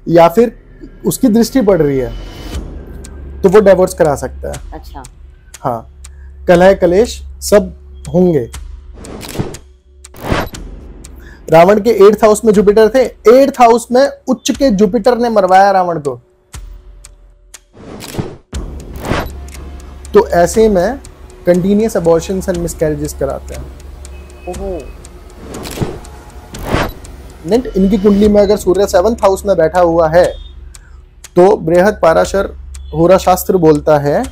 या फिर उसकी दृष्टि पड़ रही है तो वो डिवोर्स करा सकता है। अच्छा। हाँ, कलह कलेश सब होंगे। रावण के 8th हाउस में जुपिटर थे, 8th हाउस में उच्च के जुपिटर ने मरवाया रावण को। तो ऐसे में कंटिन्यूअस अबॉर्शंस एंड मिसकैरेजेस कराते हैं। ओहो। इनकी कुंडली में अगर सूर्य 7th हाउस में बैठा हुआ है तो बृहद पाराशर होरा शास्त्र बोलता है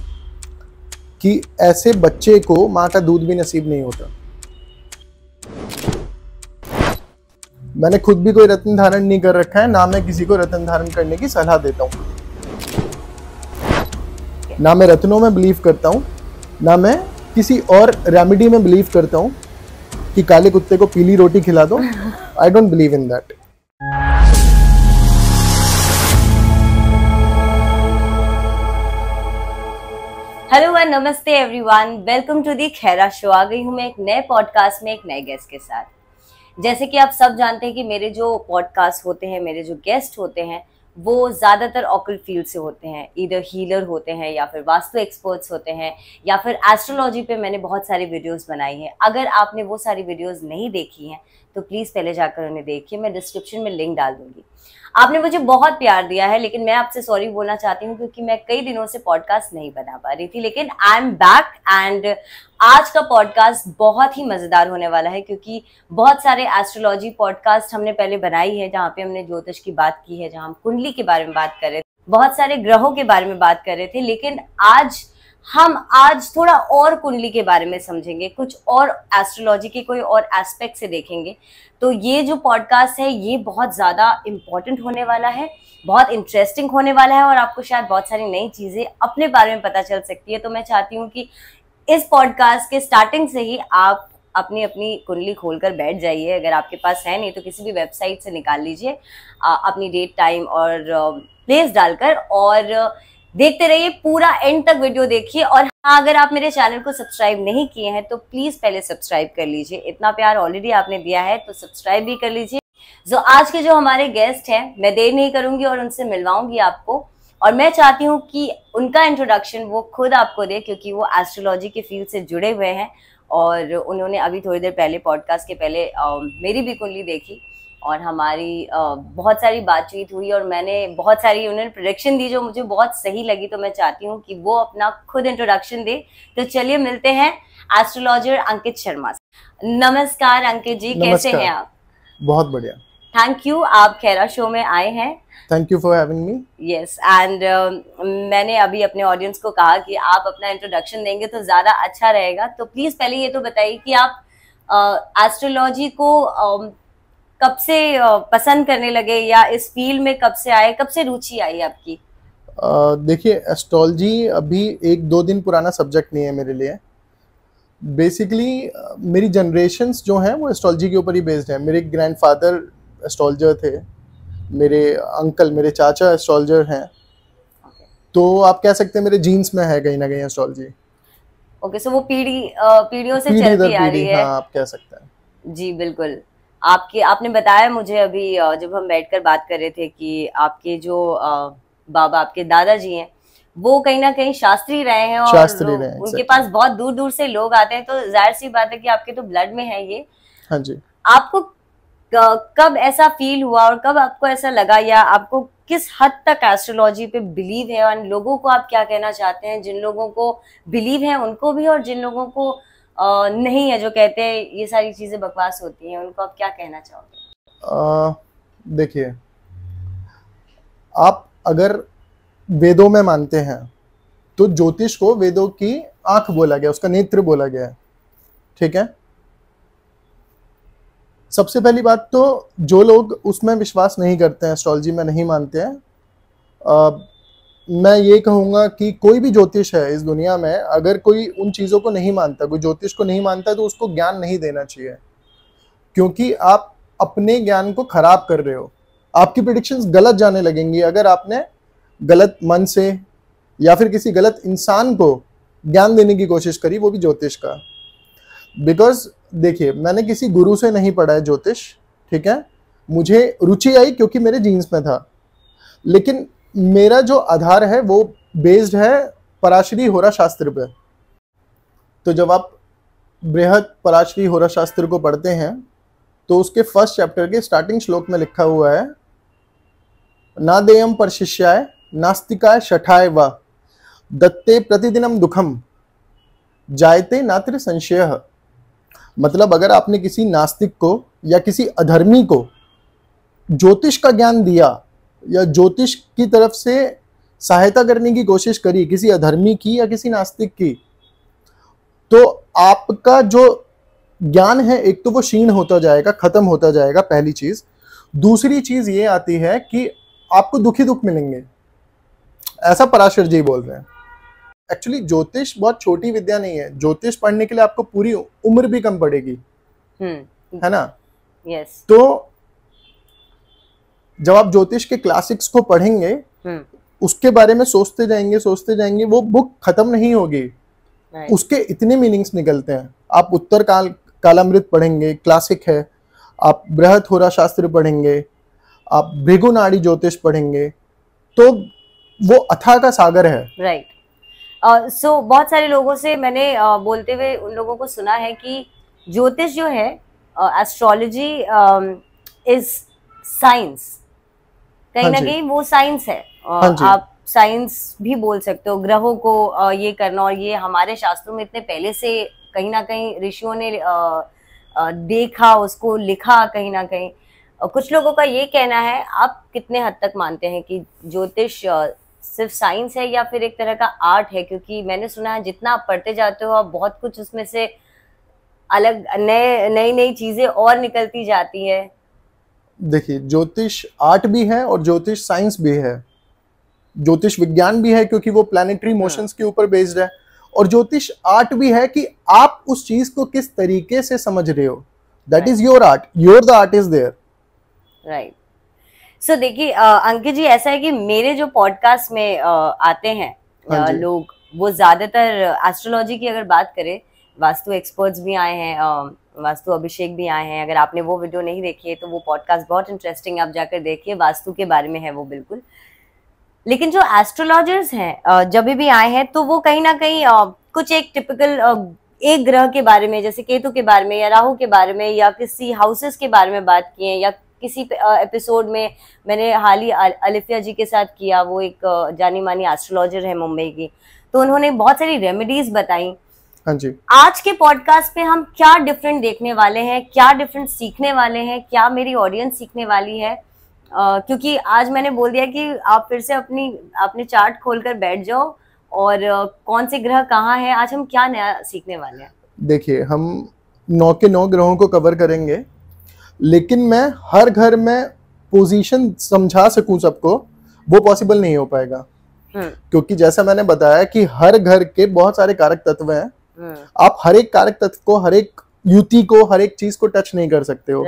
कि ऐसे बच्चे को मां का दूध भी नसीब नहीं होता। मैंने खुद भी कोई रत्न धारण नहीं कर रखा है, ना मैं किसी को रत्न धारण करने की सलाह देता हूं, ना मैं रत्नों में बिलीव करता हूं, ना मैं किसी और रेमेडी में बिलीव करता हूं कि काले कुत्ते को पीली रोटी खिला दो। I don't believe in that. Hello and नमस्ते everyone, welcome to the Khaira show. आ गई हूँ मैं एक नए पॉडकास्ट में एक नए गेस्ट के साथ। जैसे कि आप सब जानते हैं कि मेरे जो पॉडकास्ट होते हैं, मेरे जो गेस्ट होते हैं, वो ज़्यादातर ऑकल्ट फील्ड से होते हैं। इधर हीलर होते हैं या फिर वास्तु एक्सपर्ट्स होते हैं या फिर एस्ट्रोलॉजी पे मैंने बहुत सारी वीडियोस बनाई हैं। अगर आपने वो सारी वीडियोस नहीं देखी हैं तो प्लीज़ पहले जाकर उन्हें देखिए, मैं डिस्क्रिप्शन में लिंक डाल दूंगी। आपने मुझे बहुत प्यार दिया है, लेकिन मैं आपसे सॉरी बोलना चाहती हूँ क्योंकि मैं कई दिनों से पॉडकास्ट नहीं बना पा रही थी, लेकिन आई एम बैक एंड आज का पॉडकास्ट बहुत ही मजेदार होने वाला है क्योंकि बहुत सारे एस्ट्रोलॉजी पॉडकास्ट हमने पहले बनाई है जहाँ पे हमने ज्योतिष की बात की है, जहाँ हम कुंडली के बारे में बात कर रहे थे, बहुत सारे ग्रहों के बारे में बात कर रहे थे, लेकिन आज थोड़ा और कुंडली के बारे में समझेंगे, कुछ और एस्ट्रोलॉजी के कोई और एस्पेक्ट से देखेंगे। तो ये जो पॉडकास्ट है ये बहुत ज़्यादा इम्पोर्टेंट होने वाला है, बहुत इंटरेस्टिंग होने वाला है और आपको शायद बहुत सारी नई चीज़ें अपने बारे में पता चल सकती है। तो मैं चाहती हूँ कि इस पॉडकास्ट के स्टार्टिंग से ही आप अपनी अपनी कुंडली खोलकर बैठ जाइए। अगर आपके पास है नहीं तो किसी भी वेबसाइट से निकाल लीजिए अपनी डेट, टाइम और प्लेस डालकर, और देखते रहिए, पूरा एंड तक वीडियो देखिए। और हाँ, अगर आप मेरे चैनल को सब्सक्राइब नहीं किए हैं तो प्लीज पहले सब्सक्राइब कर लीजिए। इतना प्यार ऑलरेडी आपने दिया है तो सब्सक्राइब भी कर लीजिए। जो आज के जो हमारे गेस्ट हैं, मैं देर नहीं करूंगी और उनसे मिलवाऊंगी आपको, और मैं चाहती हूँ कि उनका इंट्रोडक्शन वो खुद आपको दे क्योंकि वो एस्ट्रोलॉजी के फील्ड से जुड़े हुए हैं और उन्होंने अभी थोड़ी देर पहले पॉडकास्ट के पहले मेरी भी कुंडली देखी और हमारी बहुत सारी बातचीत हुई और मैंने बहुत सारी उन्होंने प्रेडिक्शन दी जो मुझे बहुत सही लगी। तो मैं चाहती हूँ कि वो अपना खुद इंट्रोडक्शन दे। तो चलिए मिलते हैं एस्ट्रोलॉजर अंकित शर्मा से। नमस्कार अंकित जी, कैसे हैं आप? बहुत बढ़िया, थैंक यू, आप खैरा शो में आए हैं। Thank you for having me. Yes, and मैंने अभी अपने ऑडियंस को कहा कि आप अपना इंट्रोडक्शन देंगे तो ज़्यादा अच्छा रहेगा। तो प्लीज़ पहले ये तो बताइए कि आप एस्ट्रोलॉजी को कब से पसंद करने लगे या इस फील्ड में कब से आए, कब से रुचि आई आपकी? देखिए, एस्ट्रोलॉजी अभी 1-2 दिन पुराना सब्जेक्ट नहीं है मेरे लिए। बेसिकली मेरी जनरेशन्स जो हैं वो एस्ट्रोलॉजी के ऊपर ही बेस्ड है। मेरे ग्रैंडफादर एस्ट्रोलॉजर थे, मेरे अंकल, मेरे चाचा एस्ट्रोलॉजर हैं। तो आप कह सकते हैं मेरे जीन्स में है कहीं ना कहीं एस्ट्रोलॉजी। ओके, सो वो पीढ़ियों से चलती आ रही है। हाँ, आप कह सकते हैं। जी बिल्कुल। आपने बताया मुझे अभी जब हम बैठकर बात कर रहे थे कि आपके जो बाबा, आपके दादाजी हैं, वो कहीं ना कहीं शास्त्री रहे हैं और उनके पास बहुत दूर दूर से लोग आते हैं। तो जाहिर सी बात है कि आपके तो ब्लड में है ये। हाँ जी। आपको कब ऐसा फील हुआ और कब आपको ऐसा लगा, या आपको किस हद तक एस्ट्रोलॉजी पे बिलीव है, और लोगों को आप क्या कहना चाहते हैं, जिन लोगों को बिलीव है उनको भी और जिन लोगों को नहीं है, जो कहते हैं ये सारी चीजें बकवास होती हैं, उनको आप क्या कहना चाहोगे? देखिए, आप अगर वेदों में मानते हैं तो ज्योतिष को वेदों की आंख बोला गया, उसका नेत्र बोला गया है, ठीक है। सबसे पहली बात तो जो लोग उसमें विश्वास नहीं करते हैं, एस्ट्रोलॉजी में नहीं मानते हैं, मैं ये कहूँगा कि कोई भी ज्योतिष है इस दुनिया में, अगर कोई उन चीज़ों को नहीं मानता, कोई ज्योतिष को नहीं मानता, तो उसको ज्ञान नहीं देना चाहिए, क्योंकि आप अपने ज्ञान को खराब कर रहे हो। आपकी प्रेडिक्शंस गलत जाने लगेंगी अगर आपने गलत मन से या फिर किसी गलत इंसान को ज्ञान देने की कोशिश करी, वो भी ज्योतिष का। बिकॉज देखिए, मैंने किसी गुरु से नहीं पढ़ा है ज्योतिष, ठीक है। मुझे रुचि आई क्योंकि मेरे जीन्स में था। लेकिन मेरा जो आधार है वो बेस्ड है पराशरी होरा शास्त्र पे। तो जब आप बृहद पराशरी होरा शास्त्र को पढ़ते हैं तो उसके फर्स्ट चैप्टर के स्टार्टिंग श्लोक में लिखा हुआ है, नादेयम परशिष्याय नास्तिकाय शठाय व दत्ते प्रतिदिनम दुखम जायते नात्र संशयः। मतलब अगर आपने किसी नास्तिक को या किसी अधर्मी को ज्योतिष का ज्ञान दिया या ज्योतिष की तरफ से सहायता करने की कोशिश करी, किसी अधर्मी की या किसी नास्तिक की, तो आपका जो ज्ञान है एक तो वो क्षीण होता जाएगा, खत्म होता जाएगा, पहली चीज। दूसरी चीज ये आती है कि आपको दुख ही दुख मिलेंगे, ऐसा पराशर जी बोल रहे हैं। एक्चुअली ज्योतिष बहुत छोटी विद्या नहीं है, ज्योतिष पढ़ने के लिए आपको पूरी उम्र भी कम पड़ेगी, है ना? यस। तो जब आप ज्योतिष के क्लासिक्स को पढ़ेंगे, उसके बारे में सोचते जाएंगे, वो बुक खत्म नहीं होगी। उसके इतने मीनिंग्स निकलते हैं। आप उत्तर कालामृत पढ़ेंगे, क्लासिक है, आप बृहद होरा शास्त्र पढ़ेंगे, आप भृगुनाड़ी ज्योतिष पढ़ेंगे, तो वो अथाह का सागर है। राइट। सो बहुत सारे लोगों से मैंने बोलते हुए उन लोगों को सुना है कि ज्योतिष जो है, एस्ट्रोलॉजी इज साइंस, कहीं ना कहीं वो साइंस है। आप साइंस भी बोल सकते हो, ग्रहों को ये करना, और ये हमारे शास्त्रों में इतने पहले से कहीं ना कहीं ऋषियों ने देखा, उसको लिखा कहीं ना कहीं। कुछ लोगों का ये कहना है, आप कितने हद तक मानते हैं कि ज्योतिष सिर्फ साइंस है या फिर एक तरह का आर्ट है? क्योंकि मैंने सुना है जितना आप पढ़ते जाते हो आप बहुत कुछ उसमें से अलग नई नई चीजें और निकलती जाती है। देखिए, ज्योतिष आर्ट भी है और ज्योतिष साइंस भी है, ज्योतिष विज्ञान भी है क्योंकि वो प्लैनेटरी मोशंस के ऊपर बेस्ड है, और ज्योतिष आर्ट भी है कि आप उस चीज को किस तरीके से समझ रहे हो। That is your art, the art is there. Right. So देखिए अंकित जी, ऐसा है कि मेरे जो पॉडकास्ट में आते हैं लोग, वो ज्यादातर एस्ट्रोलॉजी की अगर बात करें, वास्तु एक्सपर्ट्स भी आए हैं, वास्तु अभिषेक भी आए हैं। अगर आपने वो वीडियो नहीं देखी है तो वो पॉडकास्ट बहुत इंटरेस्टिंग, आप जाकर देखिए, वास्तु के बारे में है वो बिल्कुल। लेकिन जो एस्ट्रोलॉजर्स हैं जब भी आए हैं तो वो कहीं ना कहीं कुछ एक टिपिकल एक ग्रह के बारे में, जैसे केतु के बारे में या राहु के बारे में या किसी हाउसेस के बारे में बात किए, या किसी एपिसोड में मैंने हाल ही अलिफिया जी के साथ किया, वो एक जानी मानी एस्ट्रोलॉजर है मुंबई की, तो उन्होंने बहुत सारी रेमेडीज बताई। हाँ जी। आज के पॉडकास्ट पे हम क्या डिफरेंट देखने वाले हैं, क्या डिफरेंट सीखने वाले हैं, क्या मेरी ऑडियंस सीखने वाली है? क्योंकि आज मैंने बोल दिया कि आप फिर से अपने चार्ट खोलकर बैठ जाओ और कौन से ग्रह कहाँ है, आज हम क्या नया सीखने वाले हैं। देखिए, हम 9 के 9 ग्रहों को कवर करेंगे, लेकिन मैं हर घर में पोजीशन समझा सकूं सबको, वो पॉसिबल नहीं हो पाएगा। क्योंकि जैसा मैंने बताया कि हर घर के बहुत सारे कारक तत्व हैं, आप हर एक कारक तत्व को, हर एक युति को, हर एक चीज को टच नहीं कर सकते हो।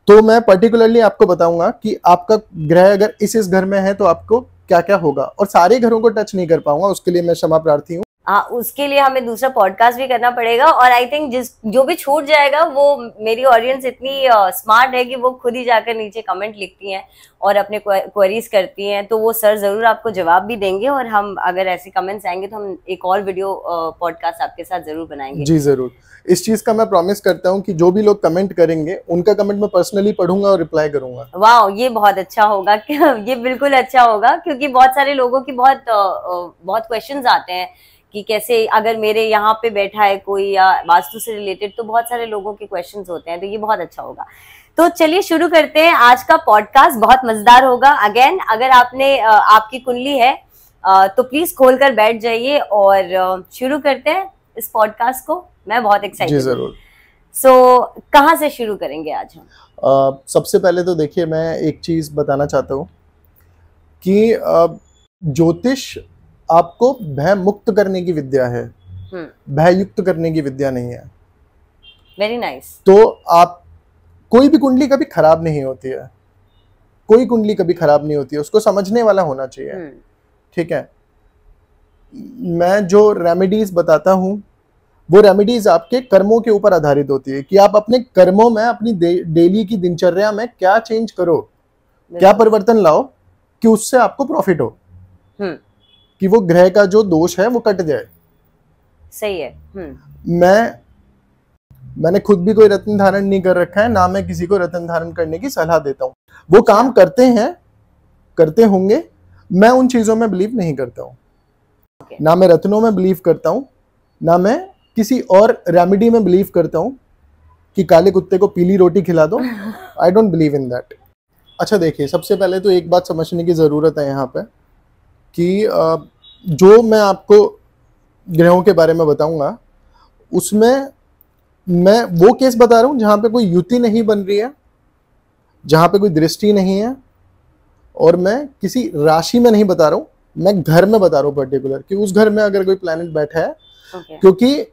तो मैं पर्टिकुलरली आपको बताऊंगा कि आपका ग्रह अगर इस घर में है तो आपको क्या क्या होगा, और सारे घरों को टच नहीं कर पाऊंगा, उसके लिए मैं क्षमा प्रार्थी हूँ। उसके लिए हमें दूसरा पॉडकास्ट भी करना पड़ेगा, और आई थिंक जो भी छूट जाएगा, वो मेरी ऑडियंस इतनी स्मार्ट है कि वो खुद ही जाकर नीचे कमेंट लिखती हैं और अपने क्वेरीज करती हैं, तो वो सर जरूर आपको जवाब भी देंगे, और हम अगर ऐसे कमेंट्स आएंगे तो हम एक और वीडियो पॉडकास्ट आपके साथ जरूर बनाएंगे। जी जरूर, इस चीज का मैं प्रॉमिस करता हूँ कि जो भी लोग कमेंट करेंगे उनका कमेंट मैं पर्सनली पढ़ूंगा और रिप्लाई करूंगा। वाह, ये बहुत अच्छा होगा, ये बिल्कुल अच्छा होगा, क्योंकि बहुत सारे लोगों की बहुत क्वेश्चंस आते हैं कि कैसे अगर मेरे यहाँ पे बैठा है कोई या वास्तु से रिलेटेड, तो बहुत सारे लोगों के क्वेश्चंस होते हैं, तो ये बहुत अच्छा होगा। तो चलिए शुरू करते हैं आज का पॉडकास्ट, बहुत मजेदार होगा। अगेन, अगर आपकी कुंडली है तो प्लीज खोल कर बैठ जाइए और शुरू करते हैं इस पॉडकास्ट को। मैं बहुत एक्साइटेड हूँ। जरूर। सो कहाँ से शुरू करेंगे आज हम? सबसे पहले तो देखिए, मैं एक चीज बताना चाहता हूँ कि ज्योतिष आपको भय मुक्त करने की विद्या है, भय युक्त करने की विद्या नहीं है। Very nice. तो आप कोई भी कुंडली कभी खराब नहीं होती है, कोई कुंडली कभी खराब नहीं होती है, उसको समझने वाला होना चाहिए। ठीक है, मैं जो रेमेडीज बताता हूँ वो रेमेडीज आपके कर्मों के ऊपर आधारित होती है कि आप अपने कर्मों में, अपनी डेली की दिनचर्या में क्या चेंज करो, क्या परिवर्तन लाओ, कि उससे आपको प्रॉफिट हो, हम्म, कि वो ग्रह का जो दोष है वो कट जाए। सही है। मैंने खुद भी कोई रत्न धारण नहीं कर रखा है, ना मैं किसी को रत्न धारण करने की सलाह देता हूँ। वो काम करते हैं, करते होंगे, मैं उन चीजों में बिलीव नहीं करता हूँ। Okay. ना मैं रत्नों में बिलीव करता हूँ, ना मैं किसी और रेमेडी में बिलीव करता हूँ कि काले कुत्ते को पीली रोटी खिला दो। I don't believe in that. अच्छा देखिए, सबसे पहले तो एक बात समझने की जरूरत है यहाँ पे कि जो मैं आपको ग्रहों के बारे में बताऊंगा उसमें मैं वो केस बता रहा हूँ जहां पे कोई युति नहीं बन रही है, जहां पे कोई दृष्टि नहीं है, और मैं किसी राशि में नहीं बता रहा हूँ, मैं घर में बता रहा हूँ पर्टिकुलर, कि उस घर में अगर कोई प्लैनेट बैठा है। Okay. क्योंकि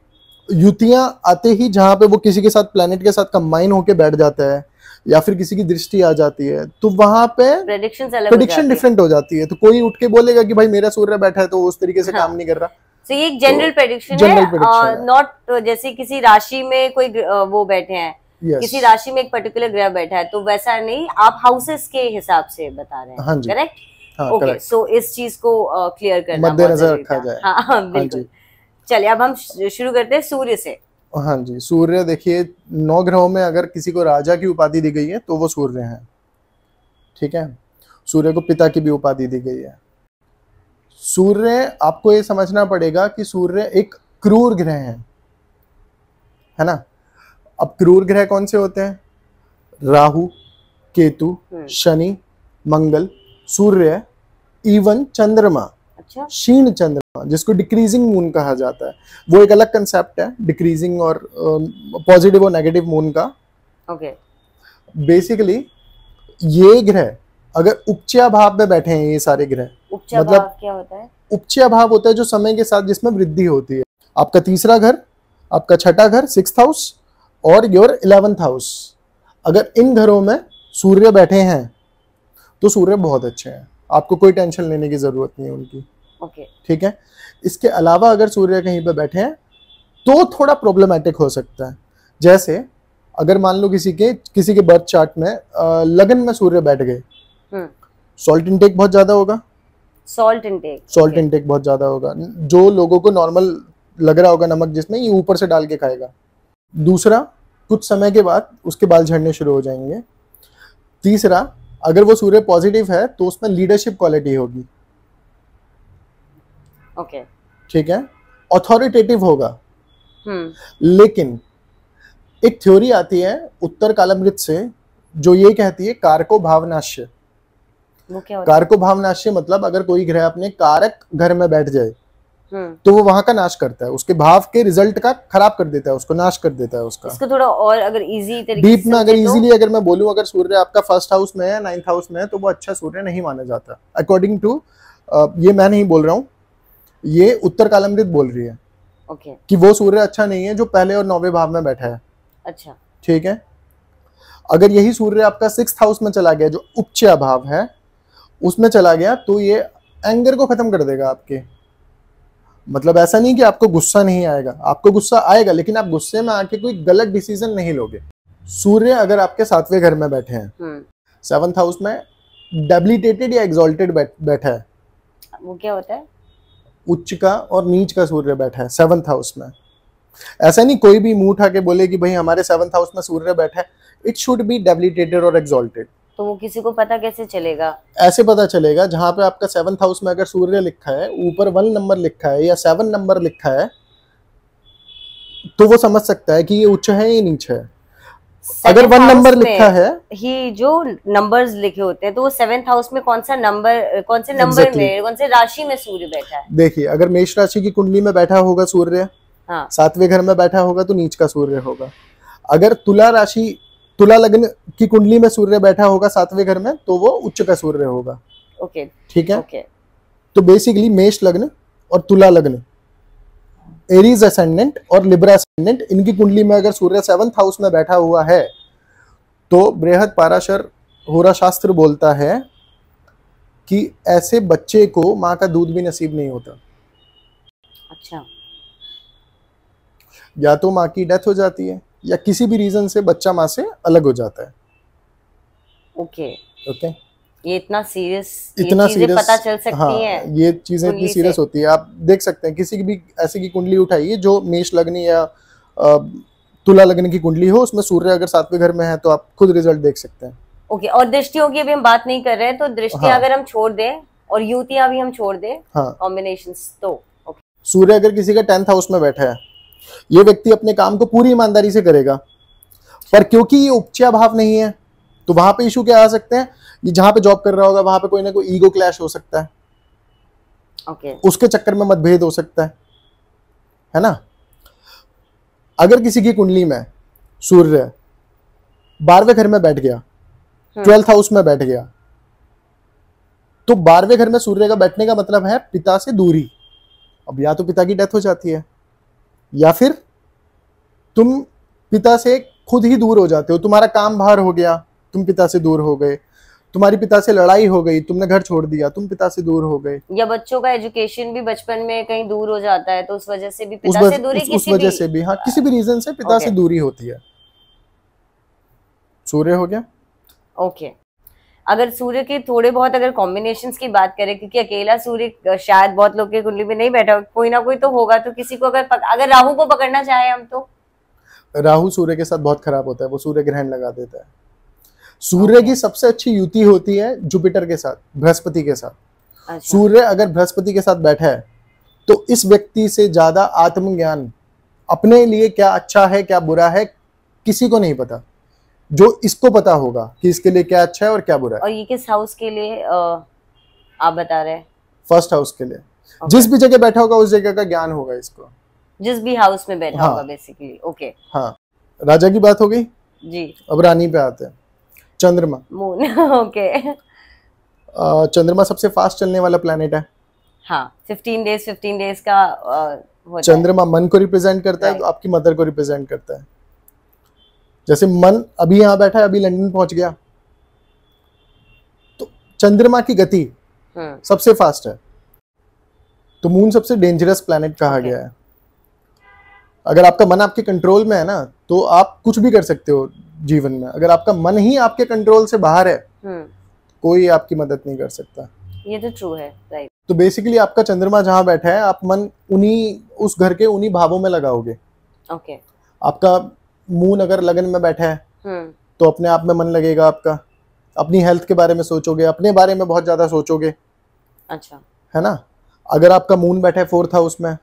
युतियां आते ही जहां पे वो किसी के साथ प्लैनेट के साथ कंबाइन होके बैठ जाता है या फिर किसी की दृष्टि आ जाती है, तो वहां पे प्रेडिक्शन डिफरेंट हो जाती है। तो कोई उठ के बोलेगा कि भाई मेरा सूर्य बैठा है तो उस तरीके से काम नहीं कर रहा। तो ये एक जनरल प्रेडिक्शन है, नॉट जैसे किसी राशि में कोई वो बैठे हैं, किसी राशि में एक पर्टिकुलर ग्रह बैठा है, तो वैसा नहीं, आप हाउसेस के हिसाब से बता रहे हैं। हाँ जी, करेक्ट। हाँ, ओके, सो इस चीज को क्लियर करना मद्देनजर रखा जाए। हाँ बिल्कुल। चलिए अब हम शुरू करते हैं सूर्य से। हाँ जी, सूर्य देखिए 9 ग्रहों में अगर किसी को राजा की उपाधि दी गई है तो वो सूर्य है। ठीक है, सूर्य को पिता की भी उपाधि दी गई है। सूर्य, आपको ये समझना पड़ेगा कि सूर्य एक क्रूर ग्रह है ना। अब क्रूर ग्रह कौन से होते हैं? राहु, केतु, शनि, मंगल, सूर्य, इवन चंद्रमा। अच्छा। क्षीण चंद्रमा, जिसको डिक्रीजिंग मून कहा जाता है, वो एक अलग कंसेप्ट है, डिक्रीजिंग और पॉजिटिव और नेगेटिव मून का। ओके। बेसिकली ये ग्रह अगर उपचय भाव में बैठे हैं, ये सारे ग्रह, मतलब क्या होता है? उपचय भाव होता है जो समय के साथ जिसमें वृद्धि होती है। आपका तीसरा घर, आपका छठा घर, 6th हाउस, और योर 11th हाउस, अगर इन घरों में सूर्य बैठे हैं तो सूर्य बहुत अच्छे हैं, आपको कोई टेंशन लेने की जरूरत नहीं है उनकी। ओके। ठीक है। इसके अलावा अगर सूर्य कहीं पे बैठे हैं तो थोड़ा प्रॉब्लमेटिक हो सकता है। जैसे अगर मान लो किसी के बर्थ चार्ट में लगन में सूर्य बैठ गए, सॉल्ट इनटेक बहुत ज्यादा होगा। सॉल्ट इनटेक बहुत ज्यादा होगा। जो लोगों को नॉर्मल लग रहा होगा नमक जिसमें, ये ऊपर से डाल के खाएगा। दूसरा, कुछ समय के बाद उसके बाल झड़ने शुरू हो जाएंगे। तीसरा, अगर वो सूर्य पॉजिटिव है तो उसमें लीडरशिप क्वालिटी होगी। ओके। ठीक है, अथॉरिटेटिव होगा। लेकिन एक थ्योरी आती है उत्तर कालामृत से जो ये कहती है कारको भावनाश्य। वो क्या होता है? कारको भावनाश्य मतलब अगर कोई ग्रह अपने कारक घर में बैठ जाए तो वो वहां का नाश करता है, उसके भाव के रिजल्ट का खराब कर देता है, उसको नाश कर देता है उसका। इसको थोड़ा और अगर इजी तरीके डीप में अगर इजीली अगर मैं बोलूं, अगर सूर्य आपका 1st हाउस में है, 9th हाउस में है, तो वो अच्छा सूर्य नहीं माना जाता अकॉर्डिंग टू, ये मैं नहीं बोल रहा हूँ, ये उत्तर कालामृत बोल रही है। ओके। कि वो सूर्य अच्छा नहीं है जो पहले और 9वें भाव में बैठा है। अच्छा। ठीक है। अगर यही सूर्य आपका 6th हाउस में चला गया जो उपचय भाव है, उसमें चला गया, तो ये एंगर को खत्म कर देगा आपके। मतलब ऐसा नहीं कि आपको गुस्सा नहीं आएगा, आपको गुस्सा आएगा, लेकिन आप गुस्से में आके कोई गलत डिसीजन नहीं लोगे। सूर्य अगर आपके 7वें घर में बैठे हैं, 7th हाउस में डेबिलिटेटेड या एग्जॉल्टेड बैठा है, वो क्या होता है? उच्च का और नीच का सूर्य बैठा है 7th हाउस में। ऐसा नहीं कोई भी मुंह उठा के बोले कि भाई हमारे 7th हाउस में सूर्य बैठा है, इट शुड बी डेबिलिटेटेड और एग्जॉल्टेड। तो वो किसी को पता कैसे चलेगा? ऐसे पता चलेगा, जहां पे आपका 7th हाउस में अगर सूर्य लिखा है, ऊपर 1 नंबर लिखा है या 7 नंबर लिखा है, तो वो समझ सकता है कि ये उच्च है या नीच है। अगर 1 नंबर लिखा है ही, जो नंबर्स लिखे होते हैं, तो वो 7th हाउस में कौन से नंबर में, कौन से राशि में सूर्य बैठा है? देखिए, अगर मेष राशि की कुंडली में बैठा होगा सूर्य, 7वें घर में बैठा होगा तो नीच का सूर्य होगा। अगर तुला लग्न की कुंडली में सूर्य बैठा होगा 7वें घर में, तो वो उच्च का सूर्य होगा। ओके। ठीक है। तो बेसिकली मेष लग्न और तुला लग्न, एरीज असेंडेंट और लिब्रा असेंडेंट, इनकी कुंडली में अगर सूर्य 7th हाउस में बैठा हुआ है, तो बृहद पाराशर होरा शास्त्र बोलता है कि ऐसे बच्चे को माँ का दूध भी नसीब नहीं होता। अच्छा। या तो माँ की डेथ हो जाती है या किसी भी रीजन से बच्चा माँ से अलग हो जाता है। ओके। ओके। ये इतना सीरियस, इतना चीजें सीरियस, पता चल सकती हाँ हैं ये चीजें इतनी कुंडली से। सीरियस होती है। आप देख सकते हैं किसी की भी ऐसे की कुंडली उठाइए जो मेष लग्न या तुला लग्न की कुंडली हो, उसमें सूर्य अगर 7वें घर में है तो आप खुद रिजल्ट देख सकते हैं। ओके, और दृष्टियों की अभी हम बात नहीं कर रहे हैं, तो दृष्टियां हाँ अगर हम छोड़ दें और युतियां भी हम छोड़ दें, हाँ, कॉम्बिनेशंस, तो ओके। सूर्य अगर किसी का 10th हाउस में बैठा है, ये व्यक्ति अपने काम को पूरी ईमानदारी से करेगा, पर क्योंकि ये उपचय भाव नहीं है तो वहां पे इशू क्या आ सकते हैं, ये जहां पे जॉब कर रहा होगा वहां पे कोई ना कोई ईगो क्लैश हो सकता है, ओके, उसके चक्कर में मतभेद हो सकता है ना। अगर किसी की कुंडली में सूर्य 12वें घर में बैठ गया, 12th हाउस में बैठ गया, तो 12वें घर में सूर्य का बैठने का मतलब है पिता से दूरी। अब या तो पिता की डेथ हो जाती है या फिर तुम पिता से खुद ही दूर हो जाते हो, तुम्हारा काम भार हो गया, तुम पिता से दूर हो गए, तुम्हारी पिता से लड़ाई हो गई, तुमने घर छोड़ दिया, तुम पिता से दूर हो गए, या बच्चों का एजुकेशन भी बचपन में कहीं दूर हो जाता है, तो उस वजह से भी पिता से दूरी, उस वजह से भी, हाँ किसी भी रीजन से पिता से दूरी होती है। सूर्य हो गया। ओके, अगर सूर्य के थोड़े बहुत अगर कॉम्बिनेशंस की बात करें, क्योंकि अकेला सूर्य शायद बहुत लोग की कुंडली में नहीं बैठा, कोई ना कोई तो होगा, तो किसी को अगर राहु को पकड़ना चाहे हम, तो राहु सूर्य के साथ बहुत खराब होता है, वो सूर्य ग्रहण लगा देता है। सूर्य की सबसे अच्छी युति होती है जुपिटर के साथ, बृहस्पति के साथ। अच्छा। सूर्य अगर बृहस्पति के साथ बैठा है तो इस व्यक्ति से ज्यादा आत्मज्ञान, अपने लिए क्या अच्छा है क्या बुरा है किसी को नहीं पता, जो इसको पता होगा कि इसके लिए क्या अच्छा है और क्या बुरा है। और ये किस हाउस के लिए आप बता रहे हैं? 1st हाउस के लिए। जिस भी जगह बैठा होगा उस जगह का ज्ञान होगा इसको, जिस भी हाउस में बैठा हाँ, होगा बेसिकली। ओके, हाँ। राजा की बात हो गई जी। अब रानी पे आते हैं। चंद्रमा। Moon okay. चंद्रमा सबसे फास्ट चलने वाला प्लैनेट है। हाँ, 15 डेज का होता चंद्रमा मन को रिप्रेजेंट करता है, तो आपकी मदर को रिप्रेजेंट करता है। जैसे मन अभी यहाँ बैठा है, अभी लंदन पहुंच गया, तो चंद्रमा की गति सबसे फास्ट है, तो मून सबसे डेंजरस प्लैनेट कहा गया है। अगर आपका मन आपके कंट्रोल में है ना, तो आप कुछ भी कर सकते हो जीवन में। अगर आपका मन ही आपके कंट्रोल से बाहर है, कोई आपकी मदद नहीं कर सकता। ये तो ट्रू है, राइट। तो बेसिकली आपका चंद्रमा जहां बैठा है, आप मन उस घर के उन्हीं भावों में लगाओगे। ओके। आपका मून अगर लगन में बैठा है तो अपने आप में मन लगेगा आपका, अपनी हेल्थ के बारे में सोचोगे, अपने बारे में बहुत ज्यादा सोचोगे। अच्छा, है ना। अगर आपका मून बैठा है 4th हाउस में,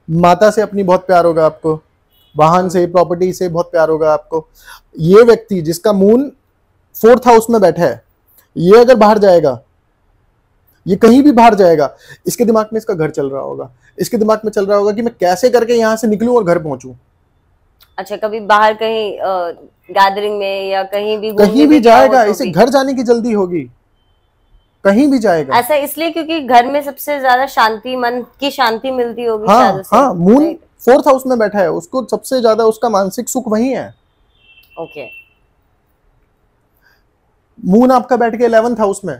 माता से अपनी बहुत प्यार होगा आपको, वाहन से, प्रॉपर्टी से बहुत प्यार होगा आपको। ये व्यक्ति जिसका मून 4th हाउस में बैठा है, ये अगर बाहर जाएगा, ये कहीं भी बाहर जाएगा, इसके दिमाग में इसका घर चल रहा होगा, इसके दिमाग में चल रहा होगा कि मैं कैसे करके यहां से निकलूं और घर पहुंचूं। अच्छा, कभी बाहर कहीं गैदरिंग में या कहीं भी जाएगा, इसे घर जाने की जल्दी होगी, कहीं भी जाएगा। ऐसा इसलिए क्योंकि घर में सबसे ज्यादा शांति, मन की शांति मिलती होगी। हाँ, हाँ, मून 4th हाउस में बैठा है, उसको सबसे ज्यादा उसका मानसिक सुख वही है। ओके। मून आपका बैठ के 11th हाउस में,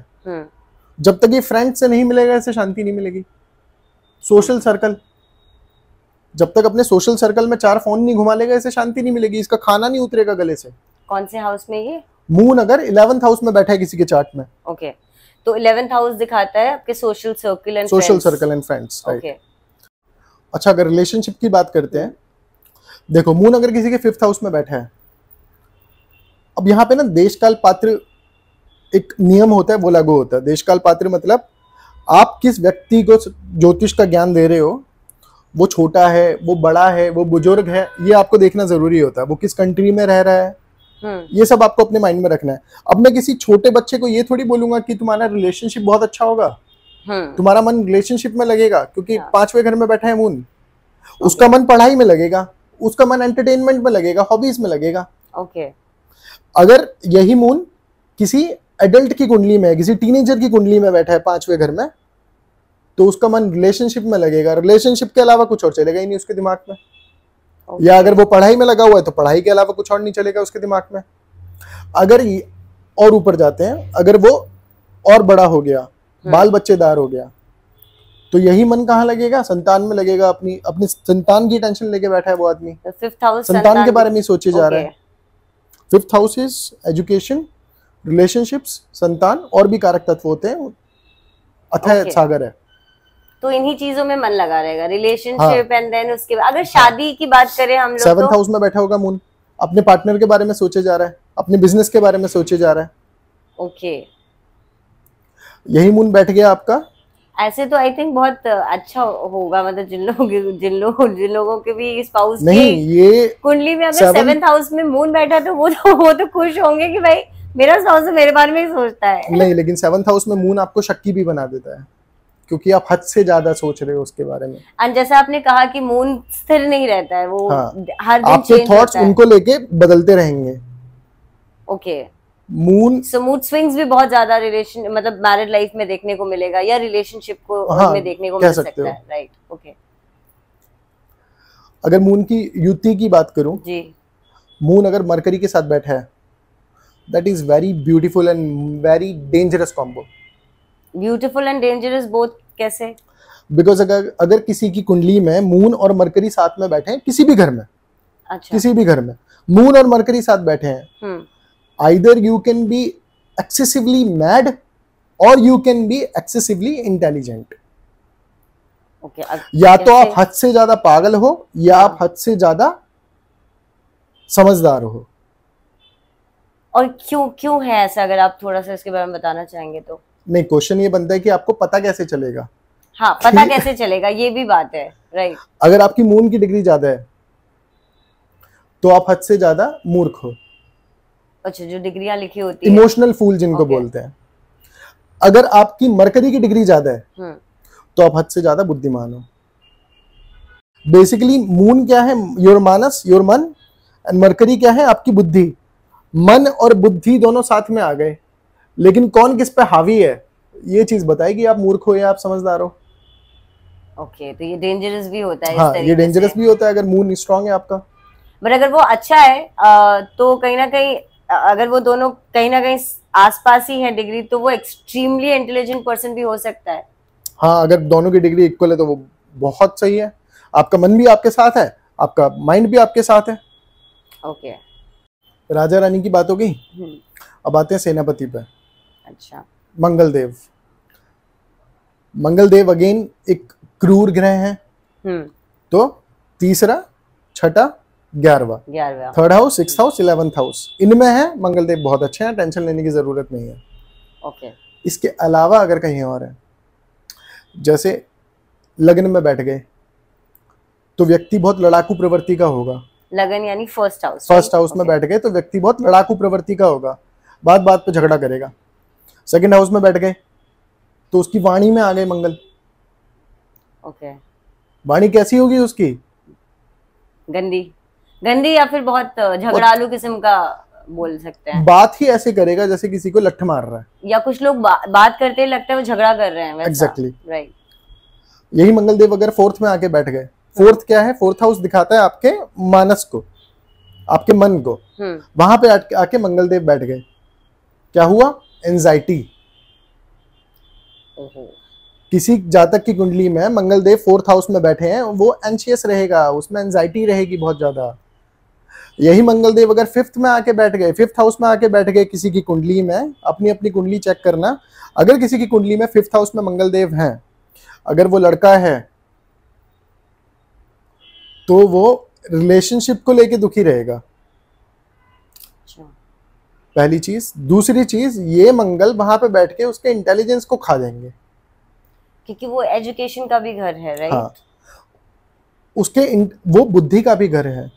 जब तक ये फ्रेंड से नहीं मिलेगा इसे शांति नहीं मिलेगी। सोशल सर्कल, जब तक अपने सोशल सर्कल में 4 फोन नहीं घुमा लेगा इसे शांति नहीं मिलेगी, इसका खाना नहीं उतरेगा गले से। कौन से हाउस में ये? मून अगर 11th हाउस में बैठा है किसी के चार्ट में। ओके, तो 11th हाउस दिखाता है आपके social circle and friends, right. अच्छा, अगर रिलेशनशिप की बात करते हैं, देखो मून अगर किसी के 5th हाउस में बैठा है, अब यहाँ पे ना देशकाल पात्र एक नियम होता है, वो लागू होता है। देशकाल पात्र मतलब आप किस व्यक्ति को ज्योतिष का ज्ञान दे रहे हो, वो छोटा है, वो बड़ा है, वो बुजुर्ग है, ये आपको देखना जरूरी होता है। वो किस कंट्री में रह रहा है, ये सब आपको अपने माइंड में रखना है। अब मैं किसी छोटे बच्चे को ये थोड़ी बोलूंगा कि तुम्हारा रिलेशनशिप बहुत अच्छा होगा, तुम्हारा मन रिलेशनशिप में लगेगा, क्योंकि 5वें घर में बैठा है मून। उसका मन पढ़ाई में लगेगा, उसका मन एंटरटेनमेंट में लगेगा, हॉबीज में लगेगा। ओके। अगर यही मून किसी एडल्ट की कुंडली में, किसी टीनेजर की कुंडली में बैठा है 5वें घर में, तो उसका मन रिलेशनशिप में लगेगा, रिलेशनशिप के अलावा कुछ और चलेगा ही नहीं उसके दिमाग में। या अगर वो पढ़ाई में लगा हुआ है तो पढ़ाई के अलावा कुछ और नहीं चलेगा उसके दिमाग में। अगर और ऊपर जाते हैं, अगर वो और बड़ा हो गया, बाल बच्चेदार हो गया, तो यही मन कहाँ लगेगा? संतान में लगेगा। अपनी संतान की टेंशन लेके बैठा है वो आदमी, 5th हाउस संतान के बारे में सोचे जा रहा है। 5th house is education, relationships, संतान और भी कारक तत्व होते हैं, अथाह Okay. सागर है। तो इन्हीं चीजों में मन लगा रहेगा, रिलेशनशिप हाँ। एंड देन उसके बाद अगर शादी की बात करें हम लोग 7th तो हाउस में बैठा होगा मून, अपने पार्टनर के बारे में सोचे जा रहा है, अपने बिजनेस के बारे में सोचे जा रहा है। ओके। यही मून बैठ गया आपका। ऐसे तो आई थिंक बहुत अच्छा होगा, मतलब जिन लोगों के भी स्पाउस नहीं, की ये कुंडली में अगर Seventh- 7th हाउस में मून बैठा तो वो तो खुश होंगे कि भाई मेरा स्पाउस मेरे बारे में ही सोचता है। नहीं, लेकिन 7th हाउस में मून आपको शक्की भी बना देता है, क्योंकि आप हद से ज्यादा सोच रहे हो उसके बारे में। और जैसा आपने कहा कि मून स्थिर नहीं रहता है, वो हाँ। हर दिन आपके चेंज थॉट्स होता है। उनको लेके बदलते रहेंगे। Okay. Moon so mood swings भी बहुत ज्यादा रिलेशन मतलब मैरिड लाइफ में देखने को मिलेगा या रिलेशनशिप को हाँ, में देखने को कह मिल सकते सकता हो। है, राइट? ओके अगर मून की युति की बात करूं, जी। मून अगर मरकरी के साथ बैठा है, that is very beautiful and very dangerous combo. Beautiful and dangerous both कैसे? बिकॉज अगर किसी की कुंडली में मून और मरकरी साथ में बैठे हैं, किसी भी घर में, अच्छा। किसी भी घर में मून और मरकरी साथ बैठे हैं, either you can be excessively mad और you can be excessively intelligent. Okay. या तो आप हद से ज्यादा पागल हो या आप हद से ज्यादा समझदार हो। और क्यों है ऐसा, अगर आप थोड़ा सा इसके बारे में बताना चाहेंगे तो? नहीं, क्वेश्चन ये बनता है कि आपको पता कैसे चलेगा। हाँ, पता कैसे चलेगा, ये भी बात है, राइट? अगर आपकी मून की डिग्री ज्यादा है तो आप हद से ज्यादा मूर्ख हो। अच्छा, जो डिग्रियां लिखी होती है, इमोशनल फूल जिनको बोलते हैं। अगर आपकी मरकरी की डिग्री ज्यादा है तो आप हद से ज्यादा बुद्धिमान हो। बेसिकली मून क्या है? योर मानस, योर मन, एंड मरकरी क्या है? आपकी बुद्धि। मन और बुद्धि दोनों साथ में आ गए, लेकिन कौन किस पे हावी है ये चीज बताएगी आप मूर्ख हो या आप समझदार हो। ओके। तो ये डेंजरस भी होता है हाँ, इस तरीके ये डेंजरस से। भी होता है अगर मून स्ट्रांग है आपका। बट अगर वो अच्छा है तो कहीं ना कहीं अगर वो दोनों कहीं ना कहीं आसपास ही है डिग्री, तो वो एक्सट्रीमली इंटेलिजेंट पर्सन भी हो सकता है। हाँ, अगर दोनों की डिग्री इक्वल है तो वो बहुत सही है। आपका मन भी आपके साथ है, आपका माइंड भी आपके साथ है। ओके। राजा रानी की बात हो गई, अब आते हैं सेनापति पे। अच्छा। मंगल देव। मंगल देव अगेन एक क्रूर ग्रह है। तो तीसरा, छठा, 11वां, 3rd house, 6th house, 11th house, इनमें है मंगल देव बहुत अच्छे हैं, टेंशन लेने की जरूरत नहीं है। ओके। इसके अलावा अगर कहीं और है, जैसे लग्न में बैठ गए तो व्यक्ति बहुत लड़ाकू प्रवृत्ति का होगा। लगन यानी फर्स्ट हाउस। फर्स्ट हाउस में बैठ गए तो व्यक्ति बहुत लड़ाकू प्रवृत्ति का होगा, बात बात पे झगड़ा करेगा। सेकंड हाउस में बैठ गए तो उसकी वाणी में आ गए मंगल। ओके। वाणी कैसी होगी उसकी? गंदी गंदी या फिर बहुत झगड़ालू किस्म का बोल सकते हैं। बात ही ऐसे करेगा जैसे किसी को लठ मार रहा है, या कुछ लोग बात करते ही लगता है वो झगड़ा कर रहे हैं वैसा। Exactly, right. यही मंगल देव अगर 4th में आके बैठ गए, 4th क्या है? 4th हाउस दिखाता है आपके मानस को, आपके मन को। वहां पे आके मंगल देव बैठ गए, क्या हुआ? एंजाइटी। किसी जातक की कुंडली में मंगल देव 4th हाउस में बैठे हैं, वो एंशियस रहेगा, उसमें एंजाइटी रहेगी बहुत ज्यादा। यही मंगल देव अगर 5th में आके बैठ गए, 5th हाउस में आके बैठ गए किसी की कुंडली में, अपनी अपनी कुंडली चेक करना, अगर किसी की कुंडली में 5th हाउस में मंगल देव हैं, अगर वो लड़का है तो वो रिलेशनशिप को लेके दुखी रहेगा, पहली चीज। दूसरी चीज, ये मंगल वहां पे बैठ के उसके इंटेलिजेंस को खा जाएंगे, क्योंकि वो एजुकेशन का भी घर है, राइट? हाँ, वो बुद्धि का भी घर है,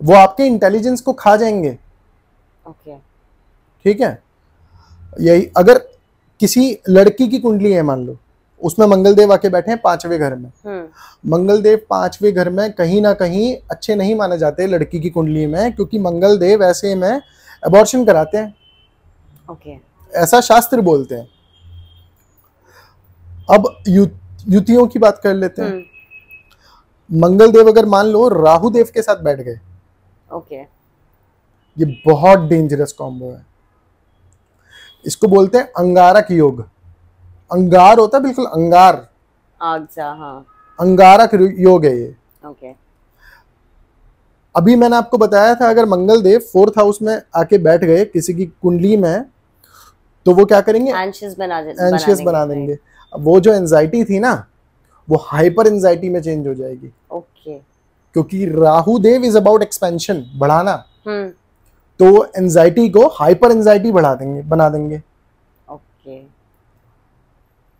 वो आपके इंटेलिजेंस को खा जाएंगे। ओके। ठीक है। यही अगर किसी लड़की की कुंडली है, मान लो उसमें मंगल देव आके बैठे हैं 5वें घर में, मंगल देव 5वें घर में कहीं ना कहीं अच्छे नहीं माने जाते लड़की की कुंडली में, क्योंकि मंगल देव ऐसे में अबॉर्शन कराते हैं। ओके। ऐसा शास्त्र बोलते हैं। अब युतियों की बात कर लेते हैं। मंगल देव अगर मान लो राहु देव के साथ बैठ गए, ओके, ये बहुत डेंजरस कॉम्बो है। इसको बोलते हैं अंगारक योग। अंगार होता है, बिल्कुल अंगार, आग सा, हाँ, अंगारक योग है ये। ओके। अभी मैंने आपको बताया था अगर मंगल देव 4th हाउस में आके बैठ गए किसी की कुंडली में, तो वो क्या करेंगे, एंशियस बना देंगे। वो जो एंजाइटी थी ना, वो हाइपर एंजाइटी में चेंज हो जाएगी। ओके। क्योंकि राहु देव इज अबाउट एक्सपेंशन, बढ़ाना। तो एंजाइटी को हाइपर एंजाइटी बना देंगे। ओके।